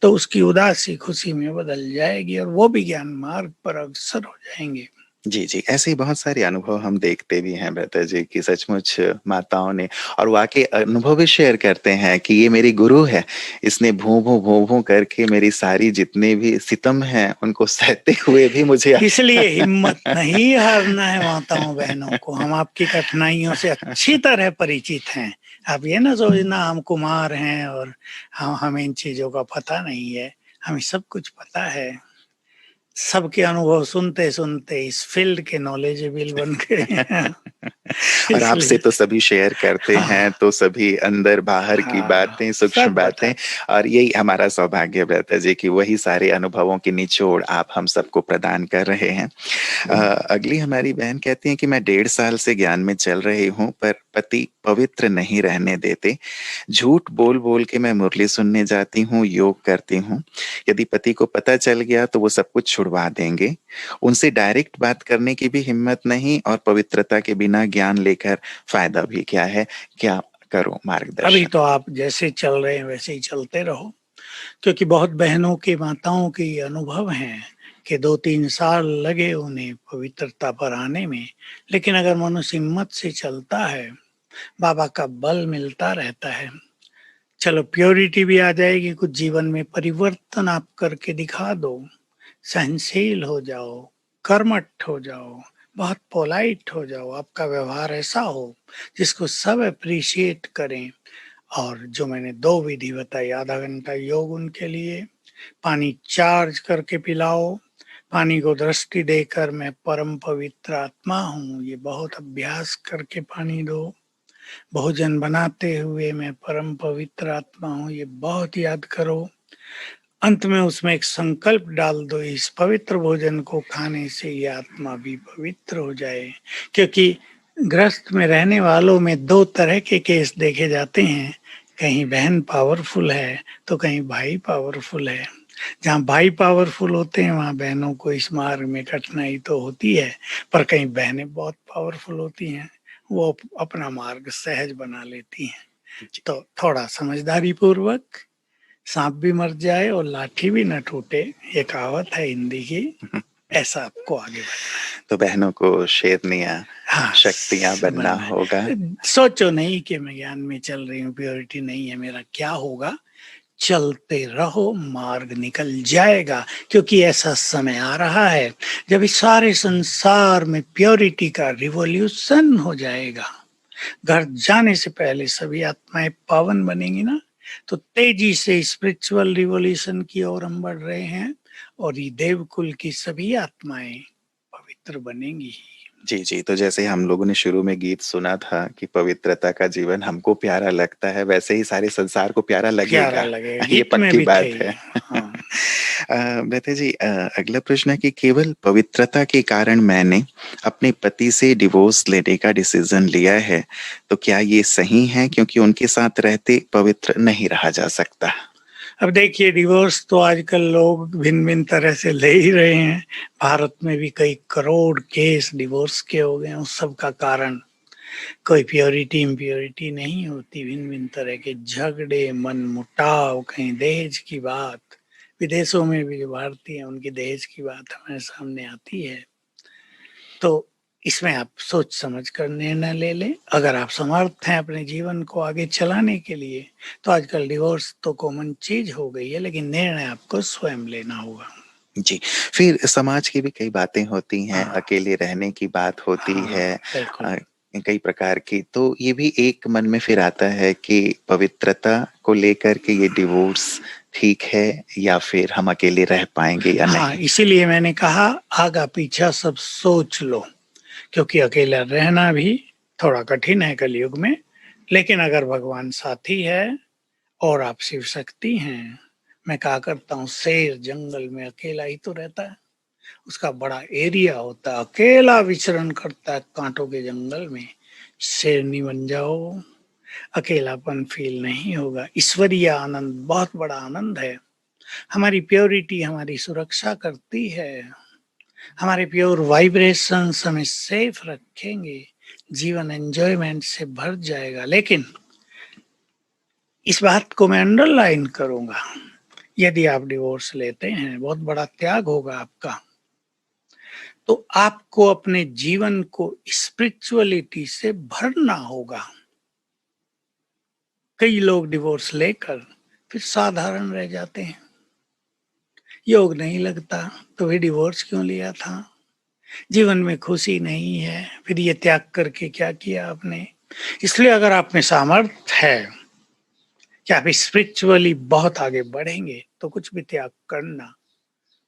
तो उसकी उदासी खुशी में बदल जाएगी और वो भी ज्ञान मार्ग पर अग्रसर हो जाएंगे। जी, जी। ऐसे ही बहुत सारे अनुभव हम देखते भी हैं ब्रता जी कि सचमुच माताओं ने और वाक़ई अनुभव भी शेयर करते हैं कि ये मेरी गुरु है। इसने भों-भों, भों-भों करके मेरी सारी जितने भी सितम हैं उनको सहते हुए भी मुझे इसलिए हिम्मत नहीं हारना है माताओं बहनों को। हम आपकी कठिनाइयों से अच्छी तरह परिचित हैं। आप ये ना सोचना हम कुमार हैं और हमें इन चीजों का पता नहीं है। हमें सब कुछ पता है। सबके अनुभव सुनते सुनते इस फील्ड के नॉलेजेबल बन गए हैं। और आपसे इसलिए तो सभी शेयर करते हैं, हाँ तो सभी अंदर बाहर की हाँ बातें, सूक्ष्म सब बातें, बताते। और यही हमारा सौभाग्य ब्रता जी कि वही सारे अनुभवों के निचोड़ आप हम सबको प्रदान कर रहे हैं। अगली हमारी बहन कहती हैं कि मैं 1.5 साल से ज्ञान में चल रही हूँ, पर पति पवित्र नहीं रहने देते। झूठ बोल बोल के मैं मुरली सुनने जाती हूँ, योग करती हूँ। यदि पति को पता चल गया तो वो सब कुछ छुड़वा देंगे। उनसे डायरेक्ट बात करने की भी हिम्मत नहीं, और पवित्रता के बिना ज्ञान लेकर फायदा भी क्या है? क्या करूं? अभी मार्गदर्शन। तो आप जैसे चल रहे हैं वैसे ही चलते रहो, क्योंकि बहुत बहनों की माताओं के ये अनुभव हैं कि 2-3 साल लगे उन्हें पवित्रता पर आने में। लेकिन अगर मनुष्य हिम्मत से चलता है, बाबा का बल मिलता रहता है, चलो प्योरिटी भी आ जाएगी। कुछ जीवन में परिवर्तन आप करके दिखा दो, सहनशील हो जाओ, कर्मठ हो जाओ, बहुत पोलाइट हो जाओ, आपका व्यवहार ऐसा हो जिसको सब अप्रिशिएट करें। और जो मैंने 2 विधि बताई, आधा घंटा योग उनके लिए, पानी चार्ज करके पिलाओ, पानी को दृष्टि देकर मैं परम पवित्र आत्मा हूँ, ये बहुत अभ्यास करके पानी दो। भोजन बनाते हुए मैं परम पवित्र आत्मा हूँ, ये बहुत याद करो। अंत में उसमें एक संकल्प डाल दो, इस पवित्र भोजन को खाने से ये आत्मा भी पवित्र हो जाए। क्योंकि ग्रस्त में रहने वालों में दो तरह के केस देखे जाते हैं, कहीं बहन पावरफुल है तो कहीं भाई पावरफुल है। जहाँ भाई पावरफुल होते हैं वहाँ बहनों को इस मार्ग में कठिनाई तो होती है, पर कहीं बहनें बहुत पावरफुल होती हैं, वो अपना मार्ग सहज बना लेती हैं। तो थोड़ा समझदारी पूर्वक, सांप भी मर जाए और लाठी भी न टूटे, ये कहावत है हिंदी की, ऐसा आपको आगे बढ़ना। तो बहनों को शेरनियां, हाँ, शक्तियां बनना होगा। सोचो नहीं कि मैं ज्ञान में चल रही हूँ, प्योरिटी नहीं है, मेरा क्या होगा। चलते रहो, मार्ग निकल जाएगा। क्योंकि ऐसा समय आ रहा है जब इस सारे संसार में प्योरिटी का रिवॉल्यूशन हो जाएगा। घर जाने से पहले सभी आत्माएं पावन बनेंगी ना, तो तेजी से स्पिरिचुअल रिवॉल्यूशन की ओर हम बढ़ रहे हैं, और ये देवकुल की सभी आत्माएं पवित्र बनेंगी। जी जी, तो जैसे हम लोगों ने शुरू में गीत सुना था कि पवित्रता का जीवन हमको प्यारा लगता है, वैसे ही सारे संसार को प्यारा प्यारा लगेगा। लगेगा, ये गीत में पक्की भी थे बात है। ये। हाँ। बेटे जी, अगला प्रश्न है कि केवल पवित्रता के कारण मैंने अपने पति से डिवोर्स लेने का डिसीजन लिया है, तो क्या ये सही है, क्योंकि उनके साथ रहते पवित्र नहीं रहा जा सकता? अब देखिए, डिवोर्स तो आजकल लोग भिन्न भिन्न तरह से ले ही रहे हैं। भारत में भी कई करोड़ केस डिवोर्स के हो गए। उस सब का कारण कोई प्योरिटी इम्प्योरिटी नहीं होती, भिन्न भिन्न तरह के झगड़े, मन मुटाव, कहीं दहेज की बात। विदेशों में भी जो भारतीय हैं उनकी दहेज की बात हमारे सामने आती है। तो इसमें आप सोच समझ कर निर्णय ले लें। अगर आप समर्थ हैं अपने जीवन को आगे चलाने के लिए, तो आजकल डिवोर्स तो कॉमन चीज हो गई है, लेकिन निर्णय आपको स्वयं लेना होगा। जी, फिर समाज की भी कई बातें होती हैं, हाँ, अकेले रहने की बात होती हाँ, है, बिल्कुल। कई प्रकार की, तो ये भी एक मन में फिर आता है कि पवित्रता को लेकर के ये डिवोर्स ठीक है या फिर हम अकेले रह पाएंगे या हाँ, नहीं? इसीलिए मैंने कहा आगा पीछा सब सोच लो, क्योंकि अकेला रहना भी थोड़ा कठिन है कलयुग में। लेकिन अगर भगवान साथी है और आप शिव शक्ति हैं, मैं कहा करता हूँ शेर जंगल में अकेला ही तो रहता है, उसका बड़ा एरिया होता है, अकेला विचरण करता है कांटों के जंगल में। शेरनी बन जाओ, अकेलापन फील नहीं होगा। ईश्वरीय आनंद बहुत बड़ा आनंद है। हमारी प्योरिटी हमारी सुरक्षा करती है, हमारे प्योर वाइब्रेशंस हमें सेफ रखेंगे, जीवन एंजॉयमेंट से भर जाएगा। लेकिन इस बात को मैं अंडरलाइन करूंगा, यदि आप डिवोर्स लेते हैं बहुत बड़ा त्याग होगा आपका, तो आपको अपने जीवन को स्पिरिचुअलिटी से भरना होगा। कई लोग डिवोर्स लेकर फिर साधारण रह जाते हैं, योग नहीं लगता तो भी डिवोर्स क्यों लिया था, जीवन में खुशी नहीं है, फिर ये त्याग करके क्या किया आपने। इसलिए अगर आप में सामर्थ्य है कि आप स्पिरिचुअली बहुत आगे बढ़ेंगे, तो कुछ भी त्याग करना,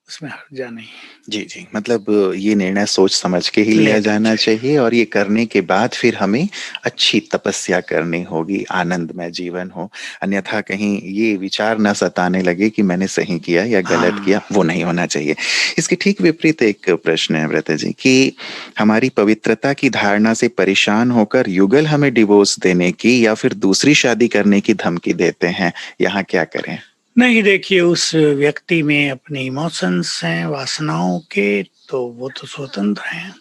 उसमें हर्जा नहीं। जी जी, मतलब ये निर्णय सोच समझ के ही लिया लेना जाना चाहिए। चाहिए, और ये करने के बाद फिर हमें अच्छी तपस्या करनी होगी, आनंदमय जीवन हो। अन्यथा कहीं ये विचार न सताने लगे कि मैंने सही किया या गलत किया, हाँ, वो नहीं होना चाहिए। इसके ठीक विपरीत एक प्रश्न है व्रत जी, कि हमारी पवित्रता की धारणा से परेशान होकर युगल हमें डिवोर्स देने की या फिर दूसरी शादी करने की धमकी देते हैं, यहाँ क्या करें? नहीं, देखिए उस व्यक्ति में अपने इमोशंस हैं वासनाओं के, तो वो तो स्वतंत्र हैं।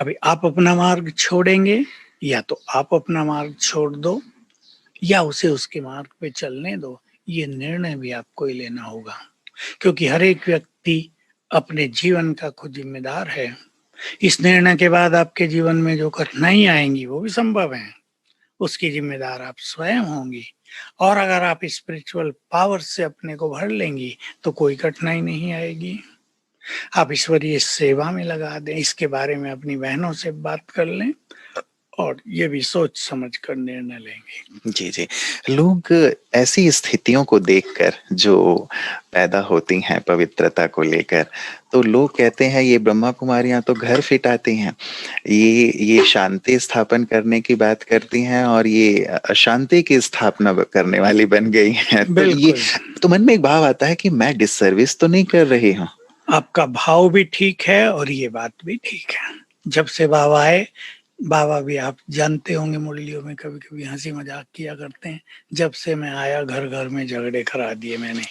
अभी आप अपना मार्ग छोड़ेंगे, या तो आप अपना मार्ग छोड़ दो या उसे उसके मार्ग पे चलने दो। ये निर्णय भी आपको ही लेना होगा, क्योंकि हर एक व्यक्ति अपने जीवन का खुद जिम्मेदार है। इस निर्णय के बाद आपके जीवन में जो कठिनाई आएंगी वो भी संभव है, उसकी जिम्मेदार आप स्वयं होंगी। और अगर आप स्पिरिचुअल पावर से अपने को भर लेंगी तो कोई कठिनाई नहीं आएगी। आप ईश्वरीय सेवा में लगा दें, इसके बारे में अपनी बहनों से बात कर लें और ये भी सोच समझ कर निर्णय लेंगे। जी, जी। लोग ऐसी स्थितियों को देखकर जो पैदा होती हैं पवित्रता को लेकर, तो लोग कहते हैं ये ब्रह्मा कुमारियाँ तो घर फिटाती हैं। ये शांति स्थापन करने की बात करती हैं और ये अशांति की स्थापना करने वाली बन गई हैं। तो ये बिल्कुल, तो मन में एक भाव आता है कि मैं डिससर्विस तो नहीं कर रही हूँ। आपका भाव भी ठीक है और ये बात भी ठीक है। जब से बाबा आए, बाबा भी आप जानते होंगे मुरलियों में कभी-कभी हँसी मज़ाक किया करते हैं। जब से मैं आया घर-घर में झगड़े करा दिए मैंने।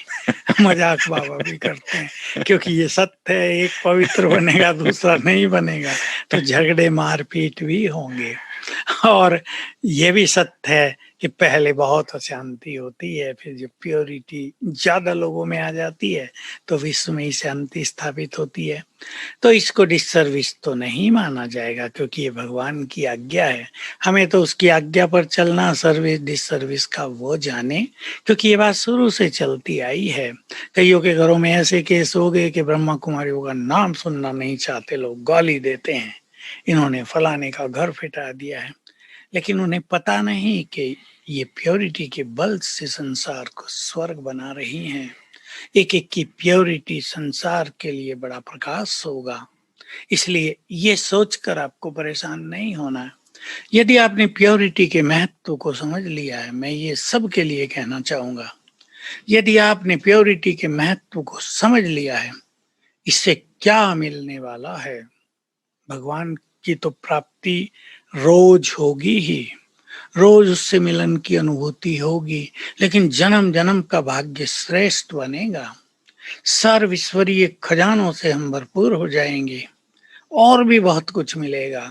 मज़ाक बाबा भी करते हैं क्योंकि ये सत्य है, एक पवित्र बनेगा दूसरा नहीं बनेगा, तो झगड़े मार-पीट भी होंगे। और ये भी सत्य है कि पहले बहुत अशांति होती है, फिर जब प्योरिटी ज़्यादा लोगों में आ जाती है, तो विश्व में शांति स्थापित होती है। तो इसको डिससर्विस तो नहीं माना जाएगा क्योंकि ये भगवान की आज्ञा है। हमें तो उसकी आज्ञा पर चलना, सर्विस डिससर्विस का वो जाने, क्योंकि ये बात शुरू से चलती आई है। कईयों के घरों में ऐसे केस हो गए कि ब्रह्मा कुमारियों का नाम सुनना नहीं चाहते, लोग गाली देते हैं, इन्होंने फलाने का घर फिटा दिया है। लेकिन उन्हें पता नहीं कि ये प्योरिटी के बल से संसार को स्वर्ग बना रही हैं। एक-एक की प्योरिटी संसार के लिए बड़ा प्रकाश होगा। इसलिए ये सोचकर आपको परेशान नहीं होना है। यदि आपने प्योरिटी के महत्व को समझ लिया है, मैं ये सबके लिए कहना चाहूँगा, यदि आपने प्योरिटी के महत्व को समझ लिया है, इससे क्या मिलने वाला है? भगवान की तो प्राप्ति रोज होगी ही, रोज उससे मिलन की अनुभूति होगी, लेकिन जन्म-जन्म का भाग्य श्रेष्ठ बनेगा। सर्व ईश्वरीय खजानों से हम भरपूर हो जाएंगे और भी बहुत कुछ मिलेगा।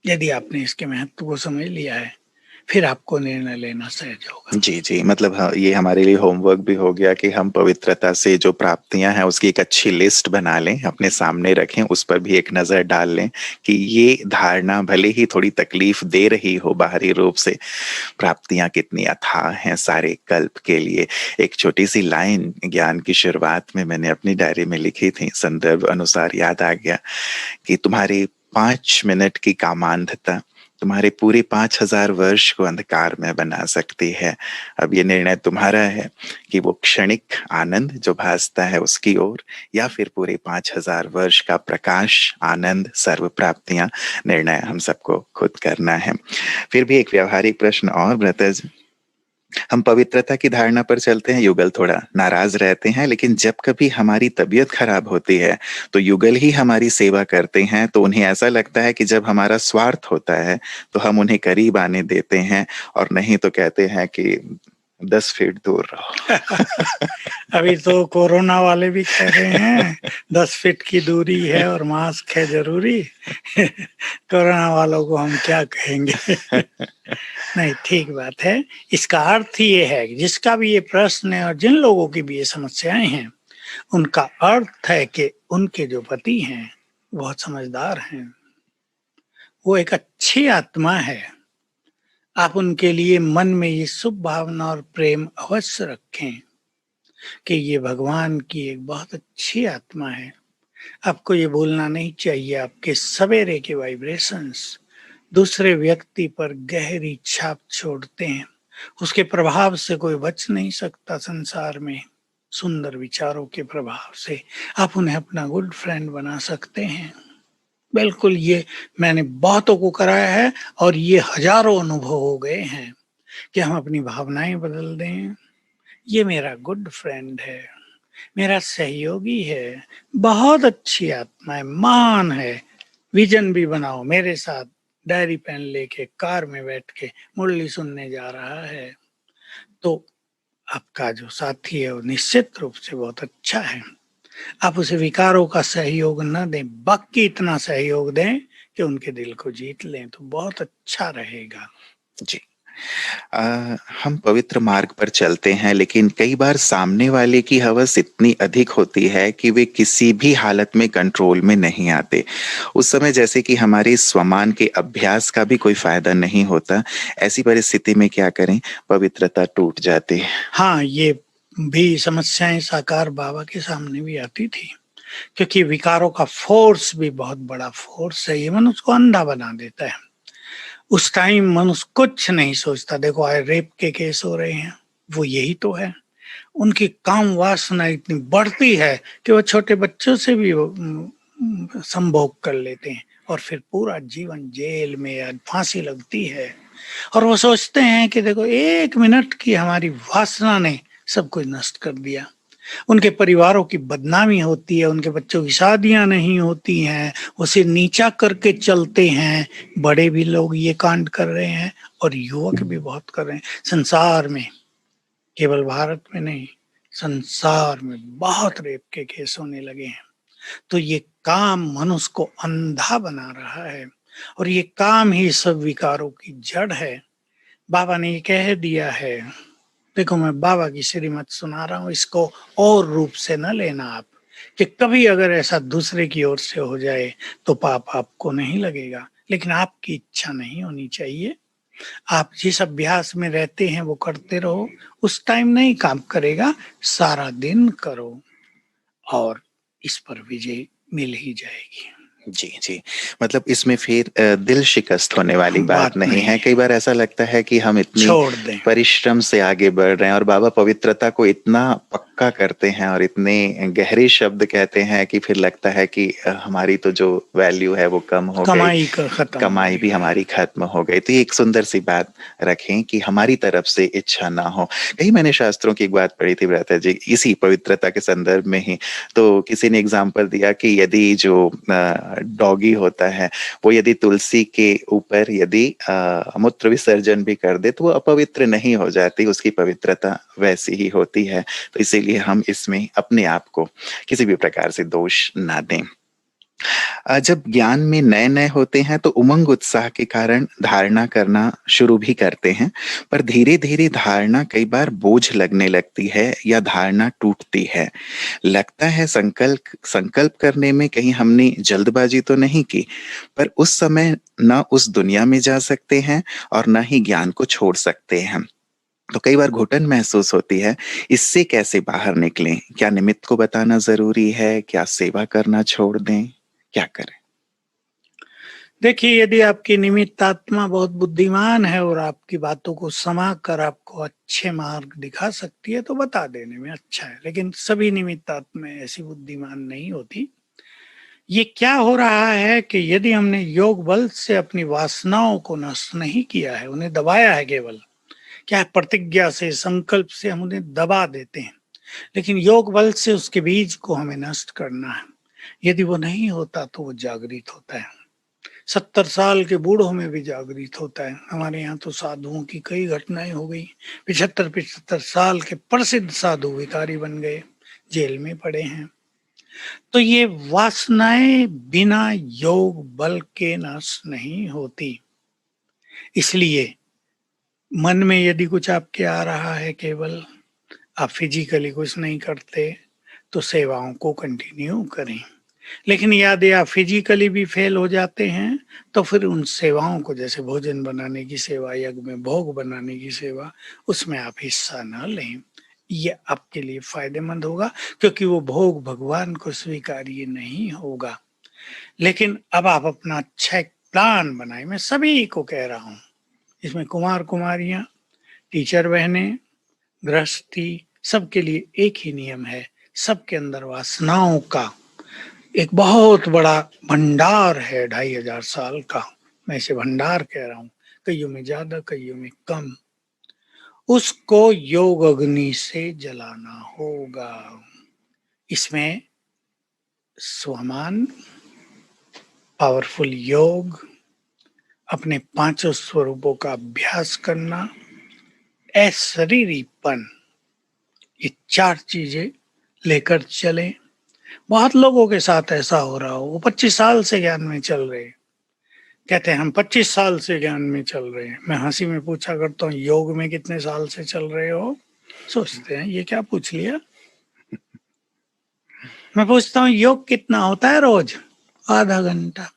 यदि आपने इसके महत्व को समझ लिया है, फिर आपको निर्णय लेना सहज होगा। जी, जी। मतलब हाँ, ये हमारे लिए होमवर्क भी हो गया कि हम पवित्रता से जो प्राप्तियाँ हैं उसकी एक अच्छी लिस्ट बना लें, अपने सामने रखें, उस पर भी एक नज़र डाल लें कि ये धारणा भले ही थोड़ी तकलीफ दे रही हो बाहरी रूप से, प्राप्तियाँ कितनी अथाह हैं सारे कल्प के लिए। एक छोटी-सी लाइन ज्ञान की शुरुआत में मैंने अपनी डायरी में लिखी थी, संदर्भ अनुसार याद आ गया कि तुम्हारी 5 मिनट की कामांधता तुम्हारे पूरे 5000 वर्ष को अंधकार में बना सकती है। अब ये निर्णय तुम्हारा है कि वो क्षणिक आनंद जो भासता है उसकी ओर, या फिर पूरे 5000 वर्ष का प्रकाश, आनंद, सर्व प्राप्तियां। निर्णय हम सबको खुद करना है। फिर भी एक व्यावहारिक प्रश्न और ब्रतज, हम पवित्रता की धारणा पर चलते हैं, युगल थोड़ा नाराज रहते हैं, लेकिन जब कभी हमारी तबीयत खराब होती है तो युगल ही हमारी सेवा करते हैं। तो उन्हें ऐसा लगता है कि जब हमारा स्वार्थ होता है तो हम उन्हें करीब आने देते हैं, और नहीं तो कहते हैं कि 10 फीट दूर रहो। अभी तो कोरोना वाले भी कह रहे हैं 10 फीट की दूरी है और मास्क है जरूरी। कोरोना वालों को हम क्या कहेंगे। नहीं, ठीक बात है। इसका अर्थ ये है कि जिसका भी ये प्रश्न है और जिन लोगों की भी ये समस्याएं हैं, उनका अर्थ है कि उनके जो पति हैं बहुत समझदार हैं, वो एक अच्छी आत्मा है। आप उनके लिए मन में ये शुभ भावना और प्रेम अवश्य रखें कि ये भगवान की एक बहुत अच्छी आत्मा है। आपको ये भूलना नहीं चाहिए, आपके सवेरे के वाइब्रेशंस दूसरे व्यक्ति पर गहरी छाप छोड़ते हैं। उसके प्रभाव से कोई बच नहीं सकता संसार में। सुंदर विचारों के प्रभाव से आप उन्हें अपना गुड फ्रेंड बना सकते हैं। बिल्कुल, ये मैंने बहुतों को कराया है और ये हजारों अनुभव हो गए हैं कि हम अपनी भावनाएं बदल दें। ये मेरा गुड फ्रेंड है, मेरा सहयोगी है, बहुत अच्छी आत्मा है, महान है। विजन भी बनाओ, मेरे साथ डायरी पेन लेके कार में बैठ के मुरली सुनने जा रहा है, तो आपका जो साथी है वो निश्चित रूप से बहुत अच्छा है। आप उसे विकारों का सहयोग न दें, बाकी इतना सहयोग दें कि उनके दिल को जीत लें, तो बहुत अच्छा रहेगा। जी। हम पवित्र मार्ग पर चलते हैं, लेकिन कई बार सामने वाले की हवस इतनी अधिक होती है कि वे किसी भी हालत में कंट्रोल में नहीं आते। उस समय जैसे कि हमारे स्वमान के अभ्यास का भी कोई फायदा नहीं होता। ऐसी परिस्थिति में क्या करें? पवित्रता टूट जाती है। हाँ, ये भी समस्याएं साकार बाबा के सामने भी आती थी, क्योंकि विकारों का फोर्स भी बहुत बड़ा फोर्स है, ये मन उसको अंधा बना देता है। उस टाइम मनुष्य कुछ नहीं सोचता। देखो आज रेप के केस हो रहे हैं, वो यही तो है। उनकी काम वासना इतनी बढ़ती है कि वो छोटे बच्चों से भी संभोग कर लेते हैं और फिर पूरा जीवन जेल में या फांसी लगती है। और वो सोचते हैं कि देखो 1 मिनट की हमारी वासना ने सब कुछ नष्ट कर दिया। उनके परिवारों की बदनामी होती है, उनके बच्चों की शादियां नहीं होती हैं, उसे नीचा करके चलते हैं। बड़े भी लोग ये कांड कर रहे हैं और युवक भी बहुत कर रहे हैं संसार में, केवल भारत में नहीं, संसार में बहुत रेप के केस होने लगे हैं। तो ये काम मनुष्य को अंधा बना रहा है और ये काम ही सब विकारों की जड़ है। बाबा ने ये कह दिया है। देखो मैं बाबा की श्रीमत सुना रहा हूँ, इसको और रूप से न लेना आप, कि कभी अगर ऐसा दूसरे की ओर से हो जाए तो पाप आपको नहीं लगेगा, लेकिन आपकी इच्छा नहीं होनी चाहिए। आप जिस अभ्यास में रहते हैं वो करते रहो, उस टाइम नहीं काम करेगा, सारा दिन करो और इस पर विजय मिल ही जाएगी। जी, जी। मतलब इसमें फिर दिल शिकस्त होने वाली बात बात नहीं नहीं है। है, कई बार ऐसा लगता है कि हम इतनी छोड़ दें। परिश्रम से आगे बढ़ रहे हैं और बाबा पवित्रता को इतना पक्का करते हैं और इतने गहरे शब्द कहते हैं कि फिर लगता है कि हमारी तो जो वैल्यू है वो कम हो गई, कमाई का खत्म हो कमाई भी गई। हमारी खत्म हो गई। तो ये एक सुंदर सी बात रखें कि हमारी तरफ से इच्छा ना हो। कहीं मैंने शास्त्रों की एक बात पढ़ी थी भ्राता जी, इसी पवित्रता के संदर्भ में ही। तो किसी ने एग्जाम्पल दिया कि यदि जो डॉगी होता है वो यदि तुलसी के ऊपर यदि मूत्र विसर्जन भी कर दे तो वो अपवित्र नहीं हो जाती, उसकी पवित्रता वैसी ही होती है। तो इसीलिए हम इसमें अपने आप को किसी भी प्रकार से दोष ना दें। जब ज्ञान में नए नए होते हैं तो उमंग उत्साह के कारण धारणा करना शुरू भी करते हैं, पर धीरे धीरे धारणा कई बार बोझ लगने लगती है या धारणा टूटती है। लगता है संकल्प संकल्प करने में कहीं हमने जल्दबाजी तो नहीं की, पर उस समय न उस दुनिया में जा सकते हैं और न ही ज्ञान को छोड़ सकते हैं। तो कई बार घुटन महसूस होती है। इससे कैसे बाहर निकलें? क्या निमित्त को बताना जरूरी है? क्या सेवा करना छोड़ दें? क्या करें? देखिए, यदि आपकी निमित्त आत्मा बहुत बुद्धिमान है और आपकी बातों को समा कर आपको अच्छे मार्ग दिखा सकती है तो बता देने में अच्छा है, लेकिन सभी निमित्त आत्माएं ऐसी बुद्धिमान नहीं होती। ये क्या हो रहा है कि यदि हमने योग बल से अपनी वासनाओं को नष्ट नहीं किया है, उन्हें दबाया है, केवल क्या है, प्रतिज्ञा से, संकल्प से हम उन्हें दबा देते हैं, लेकिन योग बल से उसके बीज को हमें नष्ट करना है। यदि वो नहीं होता तो वो जागृत होता है। 70 साल के बूढ़ों में भी जागृत होता है। हमारे यहाँ तो साधुओं की कई घटनाएं हो गई। 75-75 साल के प्रसिद्ध साधु भिखारी बन गए, जेल में पड़े हैं। तो ये वासनाएं बिना योग बल के नष्ट नहीं होती। इसलिए मन में यदि कुछ आपके आ रहा है, केवल आप फिजिकली कुछ नहीं करते, तो सेवाओं को कंटिन्यू करें। लेकिन यदि आप फिजिकली भी फेल हो जाते हैं तो फिर उन सेवाओं को, जैसे भोजन बनाने की सेवा, यज्ञ में भोग बनाने की सेवा, उसमें आप हिस्सा न लें। ये आपके लिए फायदेमंद होगा, क्योंकि वो भोग भगवान को स्वीकार्य नहीं होगा। लेकिन अब आप अपना अच्छा एक प्लान बनाएं। मैं सभी को कह रहा हूँ, इसमें कुमार कुमारियां, टीचर बहनें, गृहस्थी, सबके लिए एक ही नियम है। सबके अंदर वासनाओं का एक बहुत बड़ा भंडार है, 2500 साल का। मैं इसे भंडार कह रहा हूँ, कईयों में ज्यादा, कईयों में कम। उसको योग अग्नि से जलाना होगा। इसमें स्वमान, पावरफुल योग, अपने पांचों स्वरूपों का अभ्यास करना, अशरीरीपन, ये 4 चीजें लेकर चलें। बहुत लोगों के साथ ऐसा हो रहा हो, वो 25 साल से ज्ञान में चल रहे हैं, कहते हैं हम 25 साल से ज्ञान में चल रहे हैं। मैं हंसी में पूछा करता हूँ, योग में कितने साल से चल रहे हो? सोचते हैं ये क्या पूछ लिया। मैं पूछता हूँ योग कितना होता है रोज? आधा घंटा,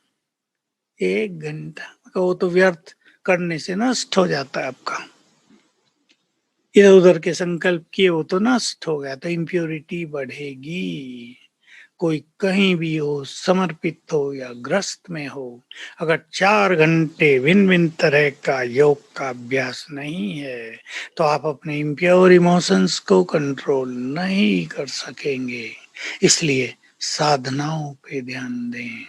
1 घंटा। वो तो व्यर्थ करने से नष्ट हो जाता है आपका। इधर उधर के संकल्प किए वो तो नष्ट हो गया, तो इम्प्योरिटी बढ़ेगी। कोई कहीं भी हो, समर्पित हो या ग्रस्त में हो, अगर 4 घंटे भिन्न भिन्न तरह का योग का अभ्यास नहीं है तो आप अपने इम्प्योर इमोशंस को कंट्रोल नहीं कर सकेंगे। इसलिए साधनाओं पे ध्यान दें।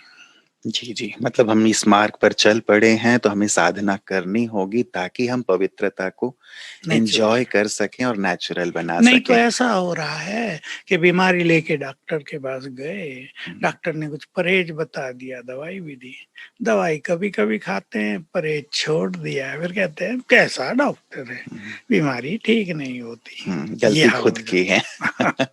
जी, जी। मतलब हम इस मार्ग पर चल पड़े हैं तो हमें साधना करनी होगी ताकि हम पवित्रता को नेचुरल। एन्जॉय कर सकें और नेचुरल बना नहीं तो सकें। ऐसा हो रहा है कि बीमारी लेके डॉक्टर के पास गए, हुँ, डॉक्टर ने कुछ परहेज बता दिया, दवाई भी दी, दवाई कभी कभी खाते हैं, परहेज छोड़ दिया, फिर कहते हैं कैसा डॉक्टर है, हुँ, बीमारी ठीक नहीं होती। ये गलती हाल खुद हो की है। जाता।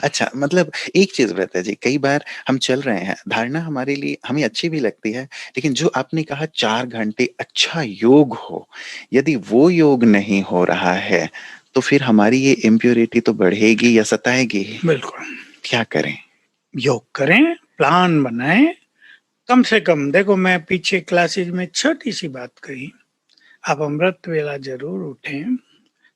अच्छा, मतलब एक चीज़ रहता है जी, कई बार हम चल रहे हैं, धारणा हमारे लिए हमें अच्छी भी लगती है, लेकिन जो आपने कहा 4 घंटे अच्छा योग हो, यदि वो योग नहीं हो रहा है, तो फिर हमारी ये इम्प्योरिटी तो बढ़ेगी या सताएगी। बिल्कुल। क्या करें? योग करें, प्लान बनाएं, कम से कम देखो, मैं पीछे क्लासेज में छोटी सी बात कही, आप अमृत वेला जरूर उठें।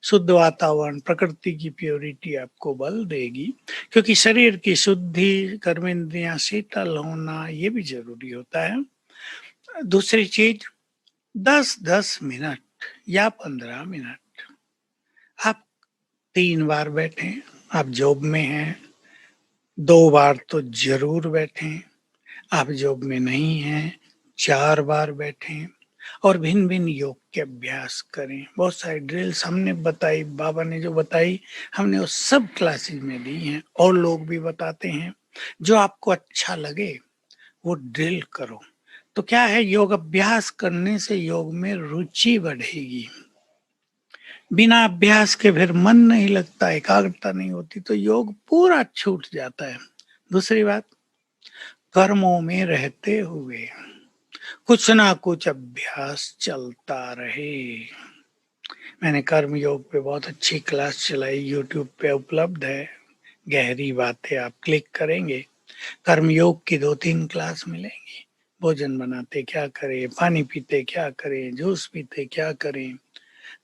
शुद्ध वातावरण, प्रकृति की प्योरिटी आपको बल देगी, क्योंकि शरीर की शुद्धि, कर्मेंद्रियां शीतल होना ये भी जरूरी होता है। दूसरी चीज, 10-10 मिनट या 15 मिनट आप 3 बार बैठें। आप जॉब में हैं, 2 बार तो जरूर बैठें। आप जॉब में नहीं हैं, 4 बार बैठें और भिन्न भिन्न योग के अभ्यास करें। बहुत सारी ड्रिल्स हमने बताई, बाबा ने जो बताई हमने वो सब क्लासेस में दी हैं, और लोग भी बताते हैं। जो आपको अच्छा लगे वो ड्रिल करो। तो क्या है, योग अभ्यास करने से योग में रुचि बढ़ेगी। बिना अभ्यास के फिर मन नहीं लगता, एकाग्रता नहीं होती, तो योग पूरा छूट जाता है। दूसरी बात, कर्मों में रहते हुए कुछ ना कुछ अभ्यास चलता रहे। मैंने कर्म योग पे बहुत अच्छी क्लास चलाई, यूट्यूब पे उपलब्ध है, गहरी बातें, आप क्लिक करेंगे कर्म योग की 2-3 क्लास मिलेंगी। भोजन बनाते क्या करें, पानी पीते क्या करें, जूस पीते क्या करें,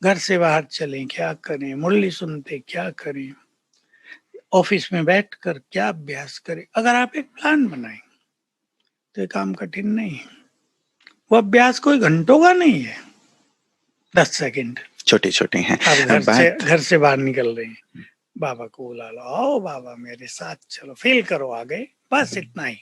घर से बाहर चलें क्या करें, मुरली सुनते क्या करें, ऑफिस में बैठकर क्या अभ्यास करें। अगर आप एक प्लान बनाएं तो ये काम कठिन नहीं है। वो अभ्यास कोई घंटों का नहीं है, 10 सेकंड। छोटे-छोटे हैं। आप बात घर से बाहर निकल रहे हैं, बाबा को बुला लो, आओ बाबा मेरे साथ चलो, फील करो आ गए, बस इतना ही।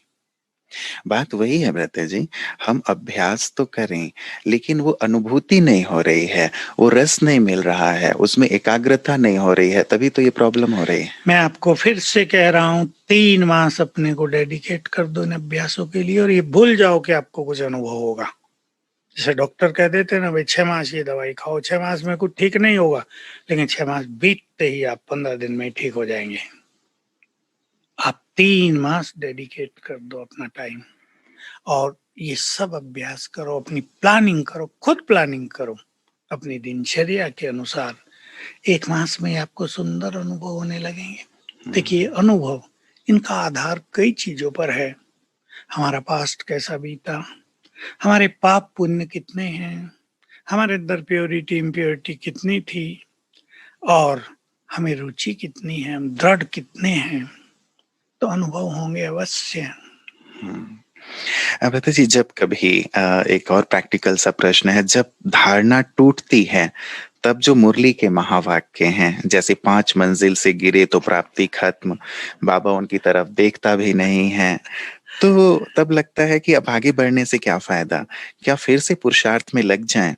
बात वही है भ्राता जी, हम अभ्यास तो करें, लेकिन वो अनुभूति नहीं हो रही है, वो रस नहीं मिल रहा है, उसमें एकाग्रता नहीं हो रही है, तभी तो ये प्रॉब्लम हो रही है। मैं आपको फिर से कह रहा हूँ, 3 मास अपने को डेडिकेट कर दो इन अभ्यासों के लिए, और ये भूल जाओ कि आपको कुछ अनुभव होगा। जैसे डॉक्टर कह देते हैं ना, भाई 6 मास ये दवाई खाओ, 6 मास में कुछ ठीक नहीं होगा, लेकिन 6 मास बीतते ही आप 15 दिन में ठीक हो जाएंगे। आप 3 मास डेडिकेट कर दो अपना टाइम, और ये सब अभ्यास करो, अपनी प्लानिंग करो, खुद प्लानिंग करो अपनी दिनचर्या के अनुसार। 1 मास में आपको सुंदर अनुभव होने लगेंगे। देखिए, अनुभव, इनका आधार कई चीजों पर है। हमारा पास्ट कैसा बीता, हमारे पाप पुण्य कितने हैं, हमारे अंदर प्योरिटी इम्प्योरिटी कितनी थी, और हमें रुचि कितनी है, हम दृढ़ कितने हैं, तो अनुभव होंगे अवश्य। भ्राता जी, जब कभी एक और प्रैक्टिकल सा प्रश्न है, जब धारणा टूटती है, तब जो मुरली के महावाक्य हैं, जैसे 5 मंजिल से गिरे तो प्राप्ति खत्म, बाबा उनकी तरफ देखता भी नहीं है, तो तब लगता है कि अब आगे बढ़ने से क्या फ़ायदा? क्या फिर से पुरुषार्थ में लग जाएँ?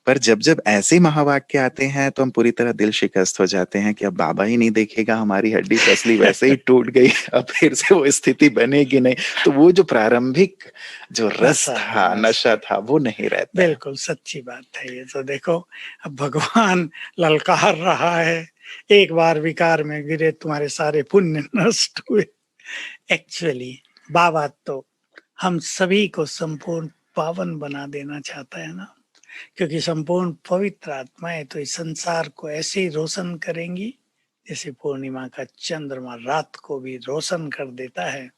पर जब-जब ऐसे महावाक्य आते हैं तो हम पूरी तरह दिल शिकस्त हो जाते हैं कि अब बाबा ही नहीं देखेगा, हमारी हड्डी-पसली वैसे ही टूट गई, अब फिर से वो स्थिति बनेगी नहीं। तो वो जो प्रारंभिक जो रस नशा है, था, नशा था, वो नहीं रहता है। बिल्कुल सच्ची बात है ये तो। देखो, अब भगवान ललकार रहा है, एक बार विकार में गिरे तुम्हारे सारे पुण्य नष्ट हुए। एक्चुअली बाबा तो हम सभी को संपूर्ण पावन बना देना चाहता है ना, क्योंकि संपूर्ण पवित्र आत्माएं तो इस संसार को ऐसे ही रोशन करेंगी जैसे पूर्णिमा का चंद्रमा रात को भी रोशन कर देता है।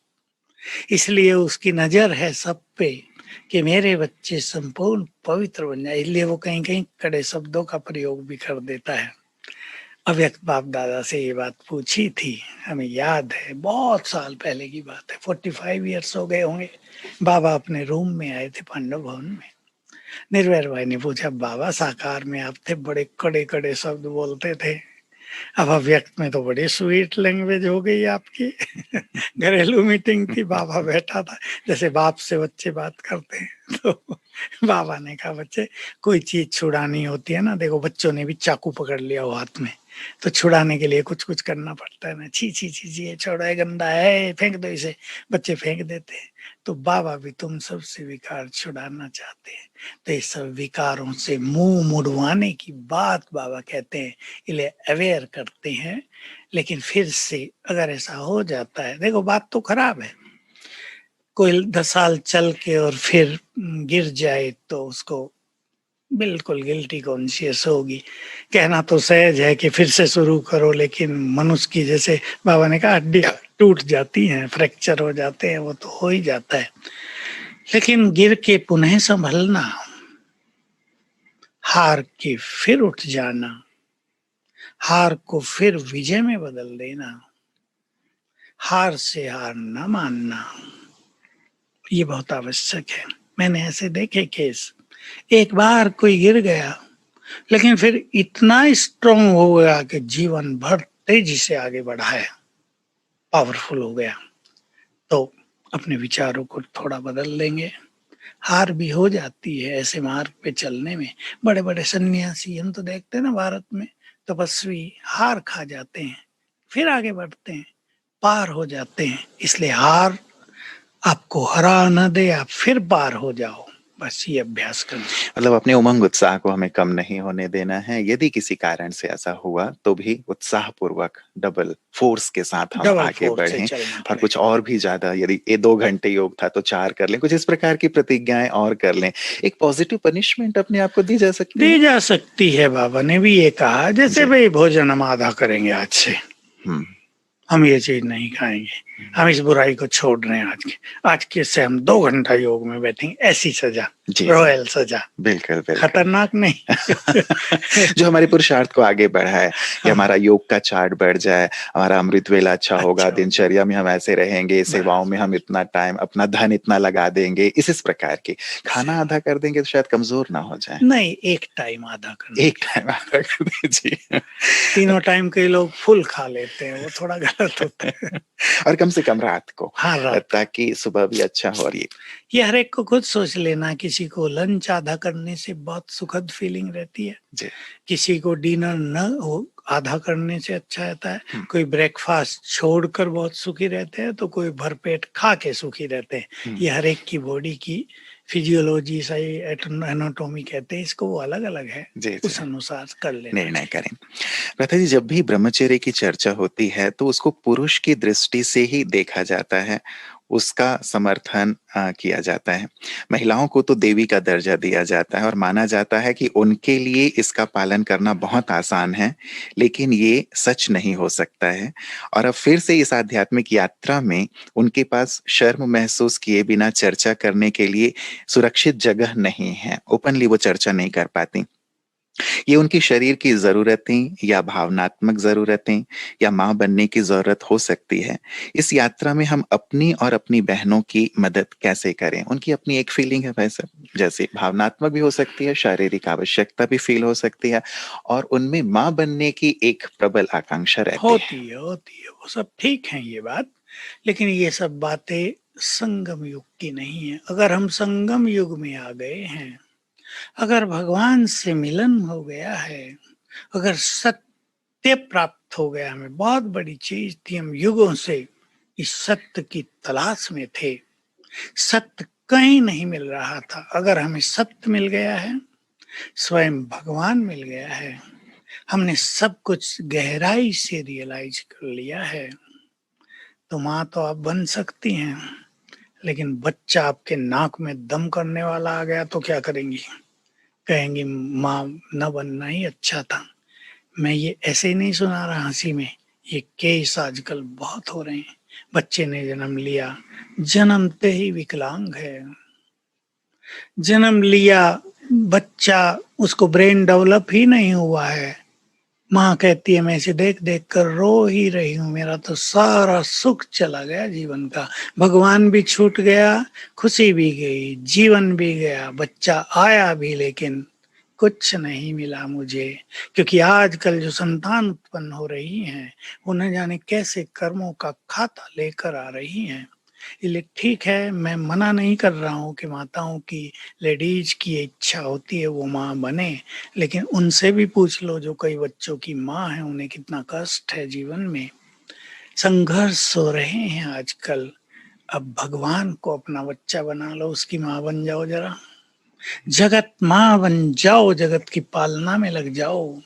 इसलिए उसकी नजर है सब पे कि मेरे बच्चे संपूर्ण पवित्र बन जाए, इसलिए वो कहीं कहीं कड़े शब्दों का प्रयोग भी कर देता है। अव्यक्त बाप दादा से ये बात पूछी थी, हमें याद है, बहुत साल पहले की बात है, 45 ईयर्स हो गए होंगे। बाबा अपने रूम में आए थे पांडव भवन में। निर्वैर भाई ने पूछा, बाबा साकार में आप थे, बड़े कड़े कड़े शब्द बोलते थे, अब अव्यक्त में तो बड़ी स्वीट लैंग्वेज हो गई आपकी। घरेलू मीटिंग थी, बाबा बैठा था, जैसे बाप से बच्चे बात करते हैं। तो बाबा ने कहा, बच्चे कोई चीज छुड़ानी होती है ना, देखो बच्चों ने भी चाकू पकड़ लिया हो हाथ में, तो छुड़ाने के लिए कुछ कुछ करना पड़ता है ना। छी छी छी छी, ये छोड़ो, है गंदा है, फेंक दो इसे, बच्चे फेंक देते हैं। तो बाबा भी तुम सबसे विकार छुड़ाना चाहते हैं, तो इस सब विकारों से मुंह मुड़वाने की बात बाबा कहते हैं, इन्हें अवेयर करते हैं। लेकिन फिर से अगर ऐसा हो जाता है, देखो बात तो खराब है, कोई 10 साल चल के और फिर गिर जाए तो उसको बिल्कुल गिल्टी कॉन्शियस होगी। कहना तो सहज है कि फिर से शुरू करो, लेकिन मनुष्य की, जैसे बाबा ने कहा, हड्डियां टूट जाती हैं, फ्रैक्चर हो जाते हैं, वो तो हो ही जाता है। लेकिन गिर के पुनः संभलना, हार के फिर उठ जाना, हार को फिर विजय में बदल देना, हार से हार न मानना, ये बहुत आवश्यक है। मैंने ऐसे देखे केस, एक बार कोई गिर गया, लेकिन फिर इतना स्ट्रांग हो गया कि जीवन भर तेजी से आगे बढ़ा है, पावरफुल हो गया। तो अपने विचारों को थोड़ा बदल लेंगे, हार भी हो जाती है ऐसे मार्ग पे चलने में। बड़े बड़े सन्यासी हम तो देखते हैं ना भारत में, तपस्वी हार खा जाते हैं, फिर आगे बढ़ते हैं, पार हो जाते हैं। इसलिए हार आपको हरा न दे, आप फिर पार हो जाओ, बस ये अभ्यास करना। मतलब अपने उमंग उत्साह को हमें कम नहीं होने देना है। यदि किसी कारण से ऐसा हुआ तो भी उत्साह पूर्वक डबल फोर्स के साथ हम डबल आगे फोर्स से बढ़ें, चलना और कुछ पड़ेगा। और भी ज्यादा, यदि ये 2 घंटे योग था तो 4 कर लें, कुछ इस प्रकार की प्रतिज्ञाएं और कर लें। एक पॉजिटिव पनिशमेंट अपने आप को दी जा सकती दी है। जा सकती है। बाबा ने भी ये कहा, जैसे जी। भाई भोजन हम आधा करेंगे आज से, हम्म। हम ये चीज नहीं खाएंगे, हम इस बुराई को छोड़ रहे हैं, आज के से हम 2 घंटा योग में बैठेंगे, ऐसी सजा, जी जी, रॉयल सजा, बिल्कुल बिल्कुल। खतरनाक नहीं। जो हमारे पुरुषार्थ को आगे बढ़ाए, कि हमारा योग का चार्ट बढ़ जाए, हमारा अमृत वेला अच्छा होगा, अच्छा हो गया, दिनचर्या में हम ऐसे रहेंगे, सेवाओं बस में हम इतना टाइम, अपना धन इतना लगा देंगे, इस प्रकार की। से खाना आधा कर देंगे तो शायद कमजोर ना हो जाए। नहीं, एक टाइम आधा करना एक चाहिए। टाइम आधा कर दीजिए। तीनों टाइम के लोग फुल खा लेते हैं, वो थोड़ा गलत होता है। और कम से कम रात को, हाँ, रात को ताकि सुबह भी अच्छा हो। और ये हर एक को खुद सोच लेना। किसी को लंच आधा करने से बहुत सुखद फीलिंग रहती है, जी। किसी को डिनर न हो आधा करने से अच्छा रहता है, कोई ब्रेकफास्ट छोड़कर बहुत सुखी रहते हैं, तो कोई भरपेट खा के सुखी रहते हैं। ये हर एक की बॉडी की फिजियोलॉजी, सही एनाटॉमी कहते हैं इसको, वो अलग अलग है, जी जी, उस अनुसार कर लेना निर्णय चाहिए। करें। प्रथा जी, जब भी ब्रह्मचर्य की चर्चा होती है तो उसको पुरुष की दृष्टि से ही देखा जाता है, उसका समर्थन किया जाता है। महिलाओं को तो देवी का दर्जा दिया जाता है और माना जाता है कि उनके लिए इसका पालन करना बहुत आसान है, लेकिन ये सच नहीं हो सकता है। और अब फिर से इस आध्यात्मिक यात्रा में उनके पास शर्म महसूस किए बिना चर्चा करने के लिए सुरक्षित जगह नहीं है, ओपनली वो चर्चा नहीं कर पाती। ये उनकी शरीर की ज़रूरतें या भावनात्मक ज़रूरतें या माँ बनने की ज़रूरत हो सकती है। इस यात्रा में हम अपनी और अपनी बहनों की मदद कैसे करें? उनकी अपनी एक फीलिंग है वैसे, जैसे भावनात्मक भी हो सकती है, शारीरिक आवश्यकता भी फ़ील हो सकती है, और उनमें माँ बनने की एक प्रबल आकांक्षा रहती है। होती है, वो सब ठीक है ये बात, लेकिन ये सब बातें संगम युग की नहीं है। अगर हम संगम युग में आ गए हैं, अगर भगवान से मिलन हो गया है, अगर सत्य प्राप्त हो गया, हमें बहुत बड़ी चीज थी, हम युगों से इस सत्य की तलाश में थे, सत्य कहीं नहीं मिल रहा था। अगर हमें सत्य मिल गया है, स्वयं भगवान मिल गया है, हमने सब कुछ गहराई से रियलाइज कर लिया है, तो माँ तो आप बन सकती हैं, लेकिन बच्चा आपके नाक में दम करने वाला आ गया तो क्या करेंगी? कहेंगी माँ न बनना ही अच्छा था। मैं ये ऐसे ही नहीं सुना रहा हंसी में, ये केस आजकल बहुत हो रहे हैं। बच्चे ने जन्म लिया, जन्मते ही विकलांग है, जन्म लिया बच्चा, उसको ब्रेन डेवलप ही नहीं हुआ है, माँ कहती है मैं इसे देख देख कर रो ही रही हूँ, मेरा तो सारा सुख चला गया जीवन का, भगवान भी छूट गया, खुशी भी गई, जीवन भी गया, बच्चा आया भी लेकिन कुछ नहीं मिला मुझे। क्योंकि आजकल जो संतान उत्पन्न हो रही हैं वो न जाने कैसे कर्मों का खाता लेकर आ रही हैं। इसलिए ठीक है, मैं मना नहीं कर रहा हूँ कि माताओं की, लेडीज की इच्छा होती है वो माँ बने, लेकिन उनसे भी पूछ लो जो कई बच्चों की माँ है, उन्हें कितना कष्ट है जीवन में, संघर्ष हो रहे हैं आजकल। अब भगवान को अपना बच्चा बना लो, उसकी माँ बन जाओ जरा, जगत माँ बन जाओ, जगत की पालना में लग जाओ,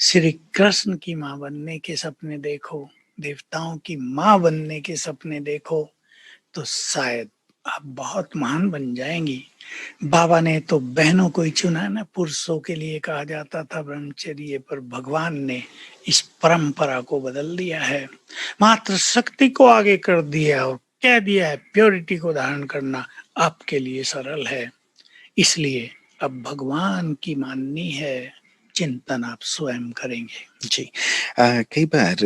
श्री कृष्ण की माँ बनने के सपने देखो, देवताओं की माँ बनने के सपने देखो, तो शायद आप बहुत महान बन जाएंगी। बाबा ने तो बहनों को ही चुना ना, पुरुषों के लिए कहा जाता था ब्रह्मचर्य, पर भगवान ने इस परंपरा को बदल दिया है, मात्र शक्ति को आगे कर दिया और कह दिया है प्योरिटी को धारण करना आपके लिए सरल है। इसलिए अब भगवान की माननी है, चिंतन आप स्वयं करेंगे। जी। कई बार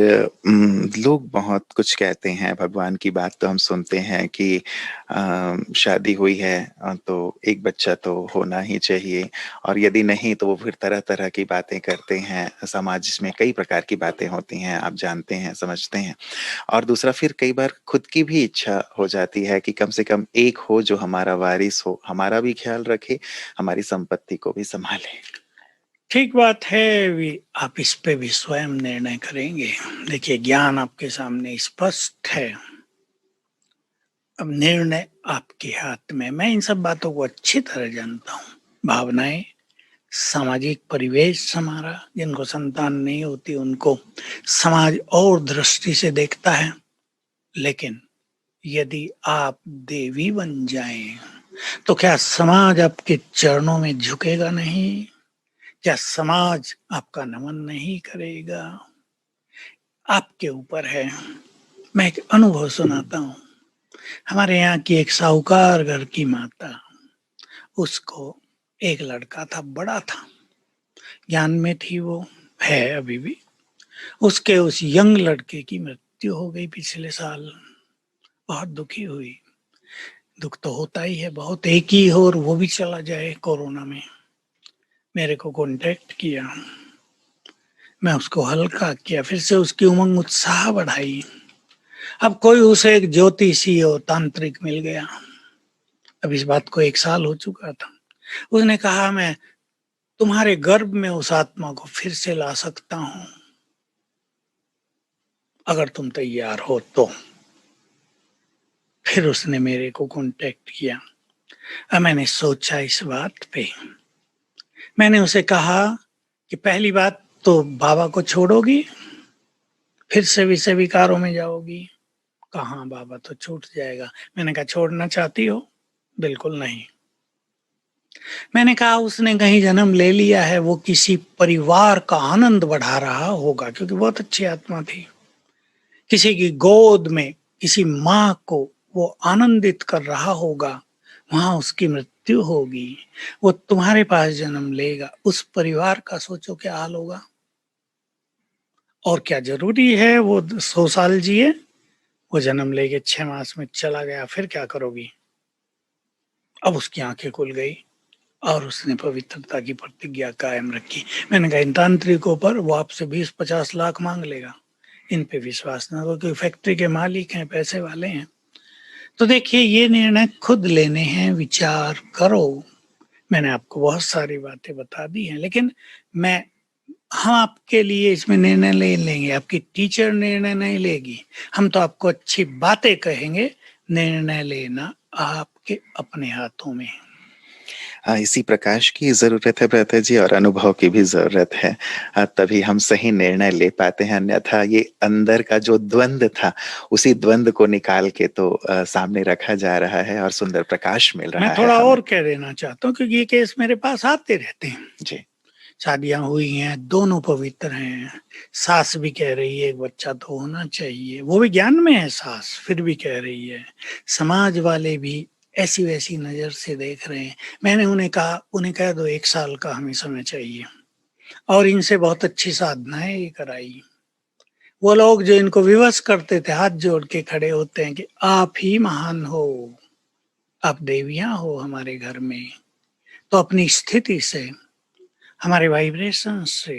लोग बहुत कुछ कहते हैं, भगवान की बात तो हम सुनते हैं कि शादी हुई है तो एक बच्चा तो होना ही चाहिए, और यदि नहीं तो वो फिर तरह-तरह की बातें करते हैं। समाज में कई प्रकार की बातें होती हैं, आप जानते हैं, समझते हैं। और दूसरा फिर कई बार खुद की भी इच्छा हो जाती है कि कम से कम एक हो जो हमारा वारिस हो, हमारा भी ख्याल रखे, हमारी संपत्ति को भी सँभाले। ठीक बात है, भी आप इस पे भी स्वयं निर्णय करेंगे। देखिए, ज्ञान आपके सामने स्पष्ट है, अब निर्णय आपके हाथ में। मैं इन सब बातों को अच्छी तरह जानता हूँ। भावनाएं, सामाजिक परिवेश हमारा, जिनको संतान नहीं होती उनको समाज और दृष्टि से देखता है, लेकिन यदि आप देवी बन जाएं तो क्या समाज आपके चरणों में झुकेगा नहीं? क्या समाज आपका नमन नहीं करेगा? आपके ऊपर है। मैं एक अनुभव सुनाता हूँ। हमारे यहाँ की एक साहूकार घर की माता, उसको एक लड़का था, बड़ा था, ज्ञान में थी वो, है अभी भी। उसके उस यंग लड़के की मृत्यु हो गई पिछले साल। बहुत दुखी हुई। दुख तो होता ही है बहुत, एक ही हो और वो भी चला जाए कोरोना में। मेरे को कांटेक्ट किया, मैं उसको हल्का किया, फिर से उसकी उमंग उत्साह बढ़ाई। अब कोई उसे एक ज्योतिषी और तांत्रिक मिल गया। अब इस बात को 1 साल हो चुका था। उसने कहा मैं तुम्हारे गर्भ में उस आत्मा को फिर से ला सकता हूं, अगर तुम तैयार हो तो। फिर उसने मेरे को कांटेक्ट किया। अब मैंने सोचा इस बात पे। मैंने उसे कहा कि पहली बात तो बाबा को छोड़ोगी, फिर से विषय विकारों में जाओगी? कहाँ, बाबा तो छूट जाएगा। मैंने कहा छोड़ना चाहती हो? बिल्कुल नहीं। मैंने कहा उसने कहीं जन्म ले लिया है, वो किसी परिवार का आनंद बढ़ा रहा होगा, क्योंकि बहुत अच्छी आत्मा थी। किसी की गोद में किसी माँ को वो आनंदित कर रहा होगा, वहां उसकी मृत्यु होगी, वो तुम्हारे पास जन्म लेगा, उस परिवार का सोचो क्या हाल होगा। और क्या जरूरी है वो 100 साल जिए? वो जन्म लेके 6 मास में चला गया, फिर क्या करोगी? अब उसकी आंखें खुल गई और उसने पवित्रता की प्रतिज्ञा कायम रखी। मैंने कहा इन तांत्रिकों पर वो आपसे 20-50 लाख मांग लेगा, इन पे विश्वास ना करो, क्योंकि फैक्ट्री के मालिक हैं, पैसे वाले हैं। तो देखिए, ये निर्णय खुद लेने हैं, विचार करो। मैंने आपको बहुत सारी बातें बता दी हैं, लेकिन मैं हम आपके लिए इसमें निर्णय ले लेंगे, आपकी टीचर निर्णय नहीं लेगी। हम तो आपको अच्छी बातें कहेंगे, निर्णय लेना आपके अपने हाथों में है। इसी प्रकाश की ज़रूरत है भ्राता जी, और अनुभव की भी ज़रूरत है। तभी हम सही निर्णय ले पाते हैं, अन्यथा ये अंदर का जो द्वंद था, उसी द्वंद को निकाल के तो सामने रखा जा रहा है और सुंदर प्रकाश मिल मैं रहा है थोड़ा हमें। और कह देना चाहता हूँ, क्योंकि ये केस मेरे पास आते रहते हैं। जी। शादियां हुई हैं, दोनों पवित्र हैं, सास भी कह रही है एक बच्चा तो होना चाहिए, वो भी ज्ञान में है सास, फिर भी कह रही है। समाज वाले भी ऐसी वैसी नजर से देख रहे हैं। मैंने उन्हें कहा, उन्हें कह दो 1 साल का हमें समय चाहिए, और इनसे बहुत अच्छी साधनाएं कराई। वो लोग जो इनको विवश करते थे हाथ जोड़ के खड़े होते हैं कि आप ही महान हो, आप देवियां हो हमारे घर में। तो अपनी स्थिति से, हमारे वाइब्रेशन से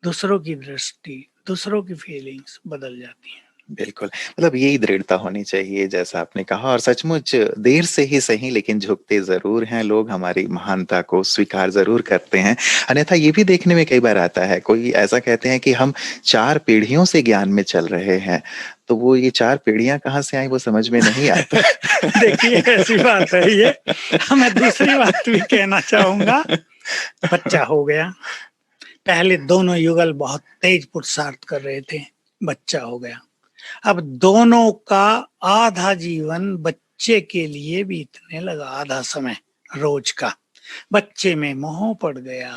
दूसरों की दृष्टि, दूसरों की फीलिंग्स बदल जाती हैं। बिल्कुल, मतलब यही दृढ़ता होनी चाहिए जैसा आपने कहा, और सचमुच देर से ही सही लेकिन झुकते ज़रूर हैं लोग, हमारी महानता को स्वीकार ज़रूर करते हैं। अन्यथा ये भी देखने में कई बार आता है, कोई ऐसा कहते हैं कि हम 4 पीढ़ियों से ज्ञान में चल रहे हैं, तो वो ये 4 पीढ़ियाँ कहाँ से आई वो समझ में नहीं आता। देखिए ऐसी बात है ये। मैं दूसरी बात भी कहना चाहूँगा, बच्चा हो गया, पहले दोनों युगल बहुत तेज पुरुषार्थ कर रहे थे, बच्चा हो गया। अब दोनों का आधा जीवन बच्चे के लिए बीतने लगा, आधा समय रोज का बच्चे में मोह पड़ गया।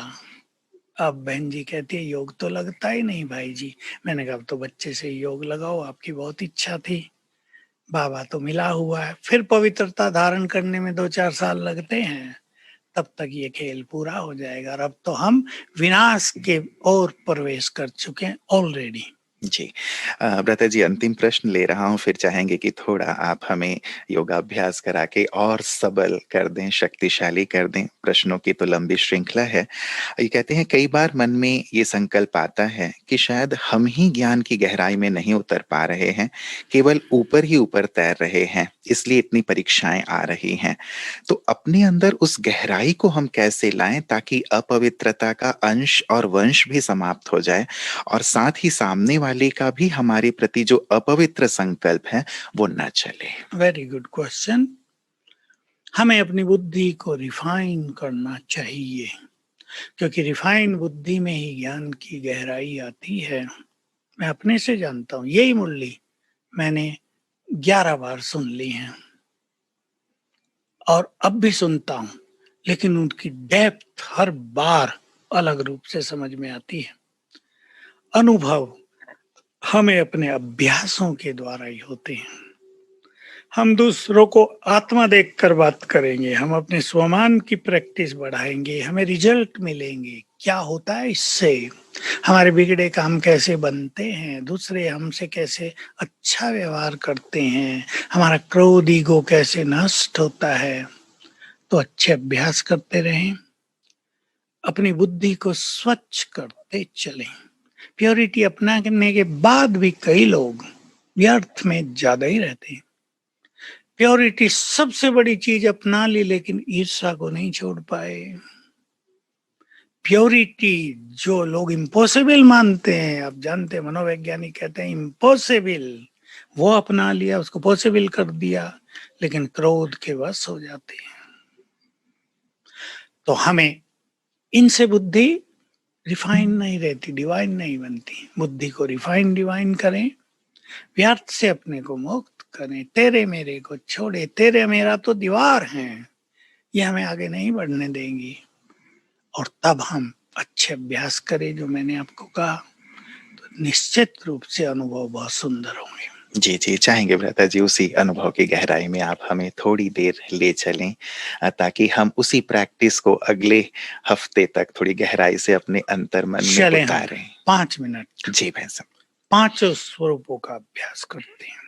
अब बहन जी कहती है योग तो लगता ही नहीं भाई जी। मैंने कहा अब तो बच्चे से योग लगाओ, आपकी बहुत इच्छा थी, बाबा तो मिला हुआ है। फिर पवित्रता धारण करने में 2-4 साल लगते हैं, तब तक ये खेल पूरा हो जाएगा। और अब तो हम विनाश के ओर प्रवेश कर चुके हैं ऑलरेडी। जी। भ्राता जी, अंतिम प्रश्न ले रहा हूँ, फिर चाहेंगे कि थोड़ा आप हमें योगाभ्यास करा के और सबल कर दें, शक्तिशाली कर दें। प्रश्नों की तो लंबी श्रृंखला है। ये कहते हैं कई बार मन में ये संकल्प आता है कि शायद हम ही ज्ञान की गहराई में नहीं उतर पा रहे हैं, केवल ऊपर ही ऊपर तैर रहे हैं, इसलिए इतनी परीक्षाएं आ रही हैं। तो अपने अंदर उस गहराई को हम कैसे लाएं ताकि अपवित्रता का अंश और वंश भी समाप्त हो जाए, और साथ ही सामने वाले का भी हमारे प्रति जो अपवित्र संकल्प है वो न चले। Very good question. हमें अपनी बुद्धि को रिफाइन करना चाहिए, क्योंकि रिफाइन बुद्धि में ही ज्ञान की गहराई आती है। मैं अपने से जानता हूं, यही मुरली मैंने 11 बार सुन ली है और अब भी सुनता हूं, लेकिन उनकी डेप्थ हर बार अलग रूप से समझ में आती है। अनुभव हमें अपने अभ्यासों के द्वारा ही होते हैं। हम दूसरों को आत्मा देखकर बात करेंगे, हम अपने स्वमान की प्रैक्टिस बढ़ाएंगे, हमें रिजल्ट मिलेंगे। क्या होता है इससे? हमारे बिगड़े काम कैसे बनते हैं, दूसरे हमसे कैसे अच्छा व्यवहार करते हैं, हमारा क्रोध ईगो कैसे नष्ट होता है। तो अच्छे अभ्यास करते रहें, अपनी बुद्धि को स्वच्छ करते चलें। प्योरिटी अपनाने के बाद भी कई लोग व्यर्थ में ज्यादा ही रहते हैं। प्योरिटी सबसे बड़ी चीज अपना ली, लेकिन ईर्ष्या को नहीं छोड़ पाए। प्योरिटी जो लोग इम्पॉसिबल मानते हैं, आप जानते हैं मनोवैज्ञानिक कहते हैं इम्पॉसिबल, वो अपना लिया, उसको पॉसिबल कर दिया, लेकिन क्रोध के वश हो जाते हैं। तो हमें इनसे बुद्धि रिफाइन नहीं रहती, डिवाइन नहीं बनती। बुद्धि को रिफाइन डिवाइन करें, व्यर्थ से अपने को मुक्त करें, तेरे मेरे को छोड़े, तेरे मेरा तो दीवार है, ये हमें आगे नहीं बढ़ने देंगी। और तब हम अच्छे अभ्यास करें जो मैंने आपको कहा, तो निश्चित रूप से अनुभव बहुत सुंदर होंगे। जी जी, चाहेंगे भ्राता जी उसी अनुभव की गहराई में आप हमें थोड़ी देर ले चलें, ताकि हम उसी प्रैक्टिस को अगले हफ्ते तक थोड़ी गहराई से अपने अंतर्मन में चले हम उतारें। 5 मिनट जी भाई साहब। 5 स्वरूपों का अभ्यास करते हैं।